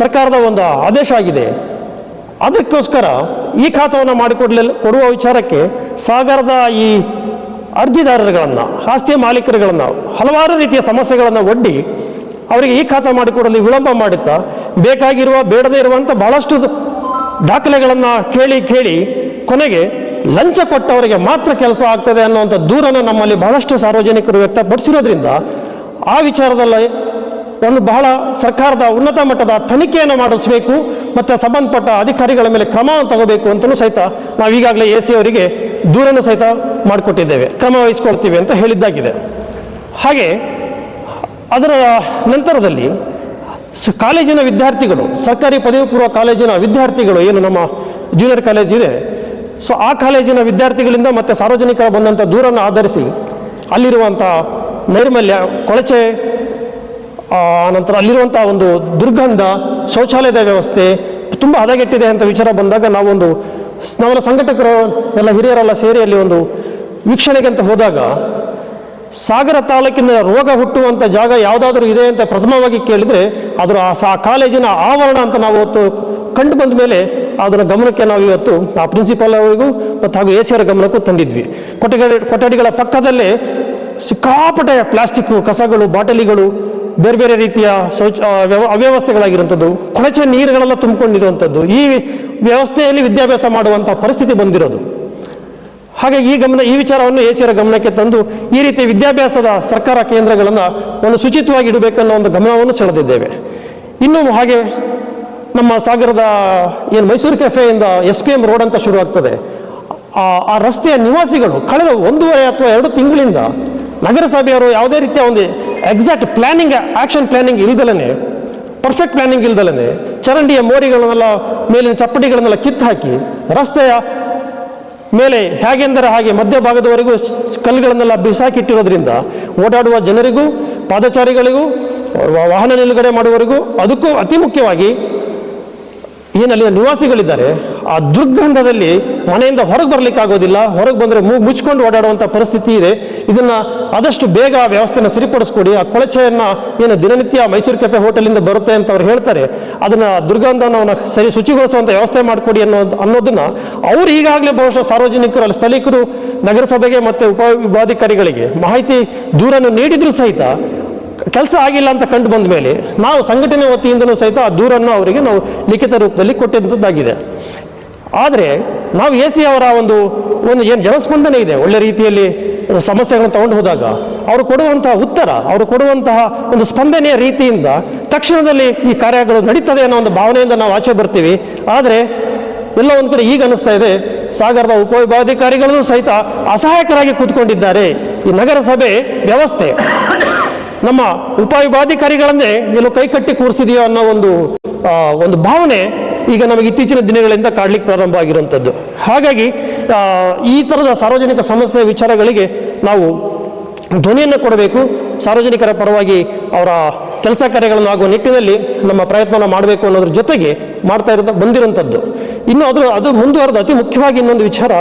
ಸರ್ಕಾರದ ಒಂದು ಆದೇಶ ಆಗಿದೆ. ಅದಕ್ಕೋಸ್ಕರ ಈ ಖಾತಾವನ್ನು ಕೊಡುವ ವಿಚಾರಕ್ಕೆ ಸಾಗರದ ಈ ಅರ್ಜಿದಾರರುಗಳನ್ನು, ಆಸ್ತಿಯ ಮಾಲೀಕರುಗಳನ್ನು ಹಲವಾರು ರೀತಿಯ ಸಮಸ್ಯೆಗಳನ್ನು ಒಡ್ಡಿ ಅವರಿಗೆ ಈ ಖಾತಾ ಮಾಡಿಕೊಡಲು ವಿಳಂಬ ಮಾಡುತ್ತಾ ಬೇಕಾಗಿರುವ ಬೇಡದೇ ಇರುವಂಥ ಬಹಳಷ್ಟು ದಾಖಲೆಗಳನ್ನು ಕೇಳಿ ಕೊನೆಗೆ ಲಂಚ ಕೊಟ್ಟವರಿಗೆ ಮಾತ್ರ ಕೆಲಸ ಆಗ್ತದೆ ಅನ್ನುವಂಥ ದೂರನ್ನು ನಮ್ಮಲ್ಲಿ ಬಹಳಷ್ಟು ಸಾರ್ವಜನಿಕರು ವ್ಯಕ್ತಪಡಿಸಿರೋದ್ರಿಂದ ಆ ವಿಚಾರದಲ್ಲಿ ಒಂದು ಬಹಳ ಸರ್ಕಾರದ ಉನ್ನತ ಮಟ್ಟದ ತನಿಖೆಯನ್ನು ಮಾಡಿಸಬೇಕು ಮತ್ತು ಸಂಬಂಧಪಟ್ಟ ಅಧಿಕಾರಿಗಳ ಮೇಲೆ ಕ್ರಮವನ್ನು ತಗೋಬೇಕು ಅಂತಲೂ ಸಹಿತ ನಾವು ಈಗಾಗಲೇ AC ಅವರಿಗೆ ದೂರನ್ನು ಸಹಿತ ಮಾಡಿಕೊಟ್ಟಿದ್ದೇವೆ, ಕ್ರಮ ವಹಿಸ್ಕೊಳ್ತೀವಿ ಅಂತ ಹೇಳಿದ್ದಾಗಿದೆ. ಹಾಗೆ ಅದರ ನಂತರದಲ್ಲಿ ಕಾಲೇಜಿನ ವಿದ್ಯಾರ್ಥಿಗಳು, ಸರ್ಕಾರಿ ಪದವಿ ಪೂರ್ವ ಕಾಲೇಜಿನ ವಿದ್ಯಾರ್ಥಿಗಳು ಏನು ನಮ್ಮ ಜೂನಿಯರ್ ಕಾಲೇಜ್ ಇದೆ, ಸೊ ಆ ಕಾಲೇಜಿನ ವಿದ್ಯಾರ್ಥಿಗಳಿಂದ ಮತ್ತು ಸಾರ್ವಜನಿಕರ ಬಂದಂಥ ದೂರನ್ನು ಆಧರಿಸಿ ಅಲ್ಲಿರುವಂಥ ನೈರ್ಮಲ್ಯ, ಕೊಳಚೆ, ನಂತರ ಅಲ್ಲಿರುವಂಥ ಒಂದು ದುರ್ಗಂಧ, ಶೌಚಾಲಯದ ವ್ಯವಸ್ಥೆ ತುಂಬ ಹದಗೆಟ್ಟಿದೆ ಅಂತ ವಿಚಾರ ಬಂದಾಗ ನಾವೆಲ್ಲ ಸಂಘಟಕರು ಎಲ್ಲ ಹಿರಿಯರೆಲ್ಲ ಸೇರಿ ಅಲ್ಲಿ ಒಂದು ವೀಕ್ಷಣೆಗೆ ಅಂತ ಹೋದಾಗ ಸಾಗರ ತಾಲೂಕಿನ ರೋಗ ಹುಟ್ಟುವಂಥ ಜಾಗ ಯಾವುದಾದ್ರೂ ಇದೆ ಅಂತ ಪ್ರಥಮವಾಗಿ ಕೇಳಿದರೆ ಅದರ ಆ ಕಾಲೇಜಿನ ಆವರಣ ಅಂತ ನಾವು ಇವತ್ತು ಕಂಡು ಬಂದ ಮೇಲೆ ಅದರ ಗಮನಕ್ಕೆ ನಾವು ಇವತ್ತು ಆ ಪ್ರಿನ್ಸಿಪಾಲ್ ಅವರಿಗೂ ಮತ್ತು ಹಾಗೂ AC ಅವರ ಗಮನಕ್ಕೂ ತಂದಿದ್ವಿ. ಕೊಠಡಿಗಳ ಪಕ್ಕದಲ್ಲೇ ಸಿಕ್ಕಾಪಟ್ಟೆ ಪ್ಲಾಸ್ಟಿಕ್ ಕಸಗಳು, ಬಾಟಲಿಗಳು, ಬೇರೆ ಬೇರೆ ರೀತಿಯ ಅವ್ಯವಸ್ಥೆಗಳಾಗಿರುವಂಥದ್ದು, ಕೊಳಚೆ ನೀರುಗಳೆಲ್ಲ ತುಂಬಿಕೊಂಡಿರುವಂಥದ್ದು, ಈ ವ್ಯವಸ್ಥೆಯಲ್ಲಿ ವಿದ್ಯಾಭ್ಯಾಸ ಮಾಡುವಂಥ ಪರಿಸ್ಥಿತಿ ಬಂದಿರೋದು. ಹಾಗೆ ಈ ವಿಚಾರವನ್ನು AC ಅವರ ಗಮನಕ್ಕೆ ತಂದು ಈ ರೀತಿ ವಿದ್ಯಾಭ್ಯಾಸದ ಸರ್ಕಾರ ಕೇಂದ್ರಗಳನ್ನು ಒಂದು ಶುಚಿತ್ವವಾಗಿ ಇಡಬೇಕನ್ನೋ ಒಂದು ಗಮನವನ್ನು ಸೆಳೆದಿದ್ದೇವೆ. ಇನ್ನು ಹಾಗೆ ನಮ್ಮ ಸಾಗರದ ಏನು ಮೈಸೂರು ಕೆಫೆಯಿಂದ SPM ರೋಡ್ ಅಂತ ಶುರುವಾಗ್ತದೆ, ಆ ರಸ್ತೆಯ ನಿವಾಸಿಗಳು ಕಳೆದ 1.5 ಅಥವಾ 2 ತಿಂಗಳಿಂದ ನಗರಸಭೆಯವರು ಯಾವುದೇ ರೀತಿಯ ಒಂದು ಎಕ್ಸಾಕ್ಟ್ ಆಕ್ಷನ್ ಪ್ಲಾನಿಂಗ್ ಇಲ್ದಲೇ, ಪರ್ಫೆಕ್ಟ್ ಪ್ಲಾನಿಂಗ್ ಇಲ್ದಲೇ ಚರಂಡಿಯ ಮೋರಿಗಳನ್ನೆಲ್ಲ, ಮೇಲಿನ ಚಪ್ಪಡಿಗಳನ್ನೆಲ್ಲ ಕಿತ್ತು ಹಾಕಿ ರಸ್ತೆಯ ಮೇಲೆ ಹೇಗೆಂದರೆ ಹಾಗೆ ಮಧ್ಯಭಾಗದವರೆಗೂ ಕಲ್ಲುಗಳನ್ನೆಲ್ಲ ಬಿಸಾಕಿಟ್ಟಿರೋದ್ರಿಂದ ಓಡಾಡುವ ಜನರಿಗೂ, ಪಾದಚಾರಿಗಳಿಗೂ, ವಾಹನ ನಿಲುಗಡೆ ಮಾಡುವವರಿಗೂ, ಅದಕ್ಕೂ ಅತಿ ಮುಖ್ಯವಾಗಿ ಏನಲ್ಲಿನ ನಿವಾಸಿಗಳಿದ್ದಾರೆ ಆ ದುರ್ಗಂಧದಲ್ಲಿ ಮನೆಯಿಂದ ಹೊರಗೆ ಬರಲಿಕ್ಕಾಗೋದಿಲ್ಲ, ಹೊರಗೆ ಬಂದರೆ ಮುಚ್ಕೊಂಡು ಓಡಾಡುವಂಥ ಪರಿಸ್ಥಿತಿ ಇದೆ. ಇದನ್ನು ಆದಷ್ಟು ಬೇಗ ವ್ಯವಸ್ಥೆಯನ್ನು ಸರಿಪಡಿಸ್ಕೊಡಿ. ಆ ಕೊಳಚೆಯನ್ನು ಏನು ದಿನನಿತ್ಯ ಮೈಸೂರು ಕೆಫೆ ಹೋಟೆಲಿಂದ ಬರುತ್ತೆ ಅಂತ ಅವ್ರು ಹೇಳ್ತಾರೆ, ಅದನ್ನು ದುರ್ಗಂಧವನ್ನು ಶುಚಿಗೊಳಿಸುವಂಥ ವ್ಯವಸ್ಥೆ ಮಾಡಿಕೊಡಿ ಅನ್ನೋದನ್ನು ಅವರು ಈಗಾಗಲೇ ಬಹುಶಃ ಸಾರ್ವಜನಿಕರು, ಅಲ್ಲಿ ಸ್ಥಳೀಕರು ನಗರಸಭೆಗೆ ಮತ್ತು ಉಪವಿಭಾಗಾಧಿಕಾರಿಗಳಿಗೆ ಮಾಹಿತಿ ದೂರನ್ನು ನೀಡಿದರೂ ಸಹಿತ ಕೆಲಸ ಆಗಿಲ್ಲ ಅಂತ ಕಂಡು ಬಂದ ಮೇಲೆ ನಾವು ಸಂಘಟನೆ ವತಿಯಿಂದಲೂ ಸಹಿತ ಆ ದೂರನ್ನು ಅವರಿಗೆ ನಾವು ಲಿಖಿತ ರೂಪದಲ್ಲಿ ಕೊಟ್ಟಿದ್ದದ್ದಾಗಿದೆ. ಆದರೆ ನಾವು AC ಅವರ ಒಂದು ಏನು ಜನಸ್ಪಂದನೆ ಇದೆ, ಒಳ್ಳೆ ರೀತಿಯಲ್ಲಿ ಸಮಸ್ಯೆಗಳನ್ನು ತಗೊಂಡು ಹೋದಾಗ ಅವರು ಕೊಡುವಂತಹ ಉತ್ತರ, ಅವರು ಕೊಡುವಂತಹ ಒಂದು ಸ್ಪಂದನೆಯ ರೀತಿಯಿಂದ ತಕ್ಷಣದಲ್ಲಿ ಈ ಕಾರ್ಯಗಳು ನಡೀತದೆ ಅನ್ನೋ ಒಂದು ಭಾವನೆಯಿಂದ ನಾವು ಆಚೆ ಬರ್ತೀವಿ. ಆದರೆ ಎಲ್ಲ ಒಂದು ಕಡೆ ಈಗ ಅನ್ನಿಸ್ತಾ ಇದೆ, ಸಾಗರದ ಉಪವಿಭಾಗಾಧಿಕಾರಿಗಳೂ ಸಹಿತ ಅಸಹಾಯಕರಾಗಿ ಕೂತ್ಕೊಂಡಿದ್ದಾರೆ. ಈ ನಗರಸಭೆ ವ್ಯವಸ್ಥೆ ನಮ್ಮ ಉಪವಿಭಾಗಾಧಿಕಾರಿಗಳನ್ನೇ ಎಲ್ಲೋ ಕೈಕಟ್ಟಿ ಕೂರಿಸಿದೆಯೋ ಅನ್ನೋ ಒಂದು ಭಾವನೆ ಈಗ ನಮಗೆ ಇತ್ತೀಚಿನ ದಿನಗಳಿಂದ ಕಾಡ್ಲಿಕ್ಕೆ ಪ್ರಾರಂಭ ಆಗಿರುವಂಥದ್ದು. ಹಾಗಾಗಿ ಈ ಥರದ ಸಾರ್ವಜನಿಕ ಸಮಸ್ಯೆ ವಿಚಾರಗಳಿಗೆ ನಾವು ಧ್ವನಿಯನ್ನು ಕೊಡಬೇಕು. ಸಾರ್ವಜನಿಕರ ಪರವಾಗಿ ಅವರ ಕೆಲಸ ಕಾರ್ಯಗಳನ್ನು ಆಗುವ ನಿಟ್ಟಿನಲ್ಲಿ ನಮ್ಮ ಪ್ರಯತ್ನವನ್ನು ಮಾಡಬೇಕು ಅನ್ನೋದ್ರ ಜೊತೆಗೆ ಬಂದಿರುವಂಥದ್ದು. ಇನ್ನು ಅದು ಮುಂದುವರೆದು ಅತಿ ಮುಖ್ಯವಾಗಿ ಇನ್ನೊಂದು ವಿಚಾರ,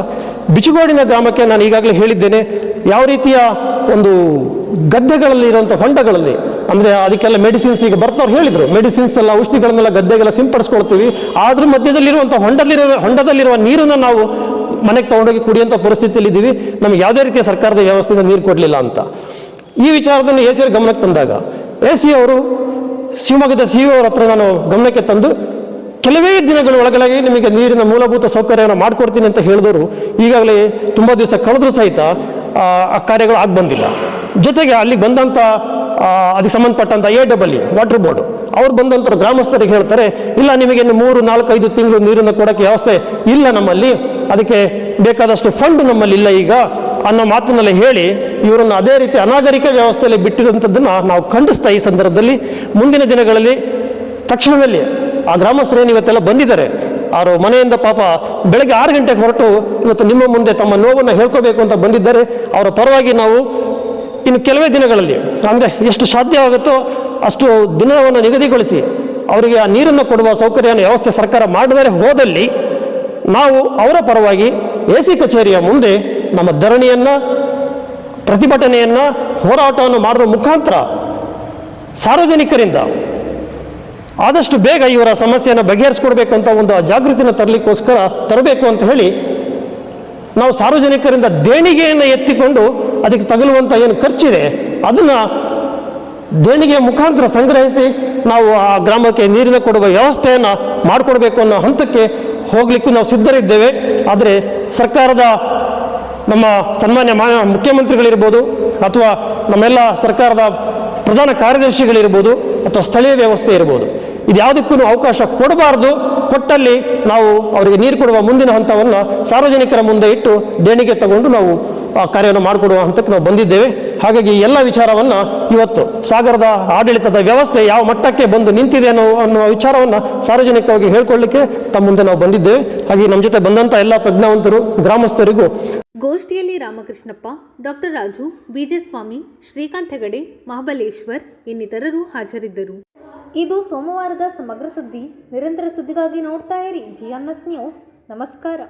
ಬಿಚುಗೋಡಿನ ಗ್ರಾಮಕ್ಕೆ ನಾನು ಈಗಾಗಲೇ ಹೇಳಿದ್ದೇನೆ, ಯಾವ ರೀತಿಯ ಒಂದು ಗದ್ದೆಗಳಲ್ಲಿ ಇರುವಂಥ ಹೊಂಡಗಳಲ್ಲಿ, ಅಂದರೆ ಅದಕ್ಕೆಲ್ಲ ಮೆಡಿಸಿನ್ಸ್ ಈಗ ಬರ್ತಾವ್ರು ಹೇಳಿದರು, ಮೆಡಿಸಿನ್ಸ್ ಎಲ್ಲ ಔಷಧಿಗಳನ್ನೆಲ್ಲ ಗದ್ದೆಗೆಲ್ಲ ಸಿಂಪಡಿಸ್ಕೊಳ್ತೀವಿ, ಆದ್ರ ಮಧ್ಯದಲ್ಲಿರುವಂಥ ಹೊಂಡದಲ್ಲಿರುವ ನೀರನ್ನು ನಾವು ಮನೆಗೆ ತೊಗೊಂಡೋಗಿ ಕುಡಿಯುವಂಥ ಪರಿಸ್ಥಿತಿಯಲ್ಲಿ ಇದ್ದೀವಿ, ನಮಗೆ ಯಾವುದೇ ರೀತಿಯ ಸರ್ಕಾರದ ವ್ಯವಸ್ಥೆಯಿಂದ ನೀರು ಕೊಡಲಿಲ್ಲ ಅಂತ. ಈ ವಿಚಾರದಲ್ಲಿ ಎ ಸಿ ಅವ್ರ ಗಮನಕ್ಕೆ ತಂದಾಗ ಶಿವಮೊಗ್ಗದ CEO ಅವರ ಹತ್ರ ನಾನು ಗಮನಕ್ಕೆ ತಂದು ಕೆಲವೇ ದಿನಗಳ ಒಳಗಾಗಿ ನಿಮಗೆ ನೀರಿನ ಮೂಲಭೂತ ಸೌಕರ್ಯವನ್ನು ಮಾಡಿಕೊಡ್ತೀನಿ ಅಂತ ಹೇಳಿದವರು ಈಗಾಗಲೇ ತುಂಬ ದಿವಸ ಕಳೆದ್ರೂ ಸಹಿತ ಆ ಕಾರ್ಯಗಳು ಆಗಿ ಬಂದಿಲ್ಲ. ಜೊತೆಗೆ ಅಲ್ಲಿ ಬಂದಂಥ ಅದಕ್ಕೆ ಸಂಬಂಧಪಟ್ಟಂಥ AEE ವಾಟರ್ ಬೋರ್ಡು ಅವ್ರು ಬಂದಂಥವ್ರು ಗ್ರಾಮಸ್ಥರಿಗೆ ಹೇಳ್ತಾರೆ, ಇಲ್ಲ ನಿಮಗೆ 3, 4, 5 ತಿಂಗಳು ನೀರನ್ನು ಕೊಡೋಕ್ಕೆ ವ್ಯವಸ್ಥೆ ಇಲ್ಲ ನಮ್ಮಲ್ಲಿ, ಅದಕ್ಕೆ ಬೇಕಾದಷ್ಟು ಫಂಡ್ ನಮ್ಮಲ್ಲಿ ಇಲ್ಲ ಈಗ ಅನ್ನೋ ಮಾತನ್ನೆಲ್ಲ ಹೇಳಿ ಇವರನ್ನು ಅದೇ ರೀತಿ ಅನಾಗರಿಕ ವ್ಯವಸ್ಥೆಯಲ್ಲಿ ಬಿಟ್ಟಿರುವಂಥದ್ದನ್ನು ನಾವು ಖಂಡಿಸ್ತಾ ಈ ಸಂದರ್ಭದಲ್ಲಿ ಮುಂದಿನ ದಿನಗಳಲ್ಲಿ ತಕ್ಷಣದಲ್ಲಿ ಆ ಗ್ರಾಮಸ್ಥರೇನು ಇವತ್ತೆಲ್ಲ ಬಂದಿದ್ದಾರೆ, ಅವರು ಮನೆಯಿಂದ ಪಾಪ ಬೆಳಗ್ಗೆ 6 ಗಂಟೆಗೆ ಹೊರಟು ಇವತ್ತು ನಿಮ್ಮ ಮುಂದೆ ತಮ್ಮ ನೋವನ್ನು ಹೇಳ್ಕೋಬೇಕು ಅಂತ ಬಂದಿದ್ದಾರೆ. ಅವರ ಪರವಾಗಿ ನಾವು ಇನ್ನು ಕೆಲವೇ ದಿನಗಳಲ್ಲಿ, ಅಂದರೆ ಎಷ್ಟು ಸಾಧ್ಯವಾಗುತ್ತೋ ಅಷ್ಟು ದಿನವನ್ನು ನಿಗದಿಗೊಳಿಸಿ ಅವರಿಗೆ ಆ ನೀರನ್ನು ಕೊಡುವ ಸೌಕರ್ಯವನ್ನು ವ್ಯವಸ್ಥೆ ಸರ್ಕಾರ ಮಾಡದೇ ಹೋದಲ್ಲಿ ನಾವು ಅವರ ಪರವಾಗಿ AC ಕಚೇರಿಯ ಮುಂದೆ ನಮ್ಮ ಧರಣಿಯನ್ನು, ಪ್ರತಿಭಟನೆಯನ್ನು, ಹೋರಾಟವನ್ನು ಮಾಡುವ ಮುಖಾಂತರ ಸಾರ್ವಜನಿಕರಿಂದ ಆದಷ್ಟು ಬೇಗ ಇವರ ಸಮಸ್ಯೆಯನ್ನು ಬಗೆಹರಿಸ್ಕೊಡ್ಬೇಕಂತ ಒಂದು ಜಾಗೃತಿನ ತರಬೇಕು ಅಂತ ಹೇಳಿ ನಾವು ಸಾರ್ವಜನಿಕರಿಂದ ದೇಣಿಗೆಯನ್ನು ಎತ್ತಿಕೊಂಡು ಅದಕ್ಕೆ ತಗಲುವಂಥ ಏನು ಖರ್ಚಿದೆ ಅದನ್ನು ದೇಣಿಗೆಯ ಮುಖಾಂತರ ಸಂಗ್ರಹಿಸಿ ನಾವು ಆ ಗ್ರಾಮಕ್ಕೆ ನೀರಿನ ಕೊಡುವ ವ್ಯವಸ್ಥೆಯನ್ನು ಮಾಡಿಕೊಡ್ಬೇಕು ಅನ್ನೋ ಹಂತಕ್ಕೆ ಹೋಗ್ಲಿಕ್ಕೂ ನಾವು ಸಿದ್ಧರಿದ್ದೇವೆ. ಆದರೆ ಸರ್ಕಾರದ ನಮ್ಮ ಸನ್ಮಾನ್ಯ ಮುಖ್ಯಮಂತ್ರಿಗಳಿರ್ಬೋದು ಅಥವಾ ನಮ್ಮೆಲ್ಲ ಸರ್ಕಾರದ ಪ್ರಧಾನ ಕಾರ್ಯದರ್ಶಿಗಳಿರ್ಬೋದು ಅಥವಾ ಸ್ಥಳೀಯ ವ್ಯವಸ್ಥೆ ಇರ್ಬೋದು, ಇದ್ಯಾವುದಕ್ಕೂ ಅವಕಾಶ ಕೊಡಬಾರ್ದು. ಕೊಟ್ಟಲ್ಲಿ ನಾವು ಅವರಿಗೆ ನೀರು ಕೊಡುವ ಮುಂದಿನ ಹಂತವನ್ನು ಸಾರ್ವಜನಿಕರ ಮುಂದೆ ಇಟ್ಟು ದೇಣಿಗೆ ತಗೊಂಡು ನಾವು ಆ ಕಾರ್ಯವನ್ನು ಮಾಡಿಕೊಡುವ ಹಂತಕ್ಕೆ ನಾವು ಬಂದಿದ್ದೇವೆ. ಹಾಗಾಗಿ ಎಲ್ಲ ವಿಚಾರವನ್ನು ಇವತ್ತು ಸಾಗರದ ಆಡಳಿತದ ವ್ಯವಸ್ಥೆ ಯಾವ ಮಟ್ಟಕ್ಕೆ ಬಂದು ನಿಂತಿದೆ ಅನ್ನುವ ವಿಚಾರವನ್ನು ಸಾರ್ವಜನಿಕವಾಗಿ ಹೇಳ್ಕೊಳ್ಳಿಕ್ಕೆ ತಮ್ಮ ಮುಂದೆ ನಾವು ಬಂದಿದ್ದೇವೆ. ಹಾಗೆ ನಮ್ಮ ಜೊತೆ ಬಂದಂಥ ಎಲ್ಲ ಪ್ರಜ್ಞಾವಂತರು ಗ್ರಾಮಸ್ಥರಿಗೂ ಗೋಷ್ಠಿಯಲ್ಲಿ ರಾಮಕೃಷ್ಣಪ್ಪ, ಡಾಕ್ಟರ್ ರಾಜು, ವಿಜಯಸ್ವಾಮಿ, ಶ್ರೀಕಾಂತ್ ಹೆಗಡೆ, ಮಹಾಬಲೇಶ್ವರ್ ಇನ್ನಿತರರು ಹಾಜರಿದ್ದರು. ಇದು ಸೋಮವಾರದ ಸಮಗ್ರ ಸುದ್ದಿ. ನಿರಂತರ ಸುದ್ದಿಗಾಗಿ ನೋಡ್ತಾ ಇರಿ GNS ನ್ಯೂಸ್. ನಮಸ್ಕಾರ.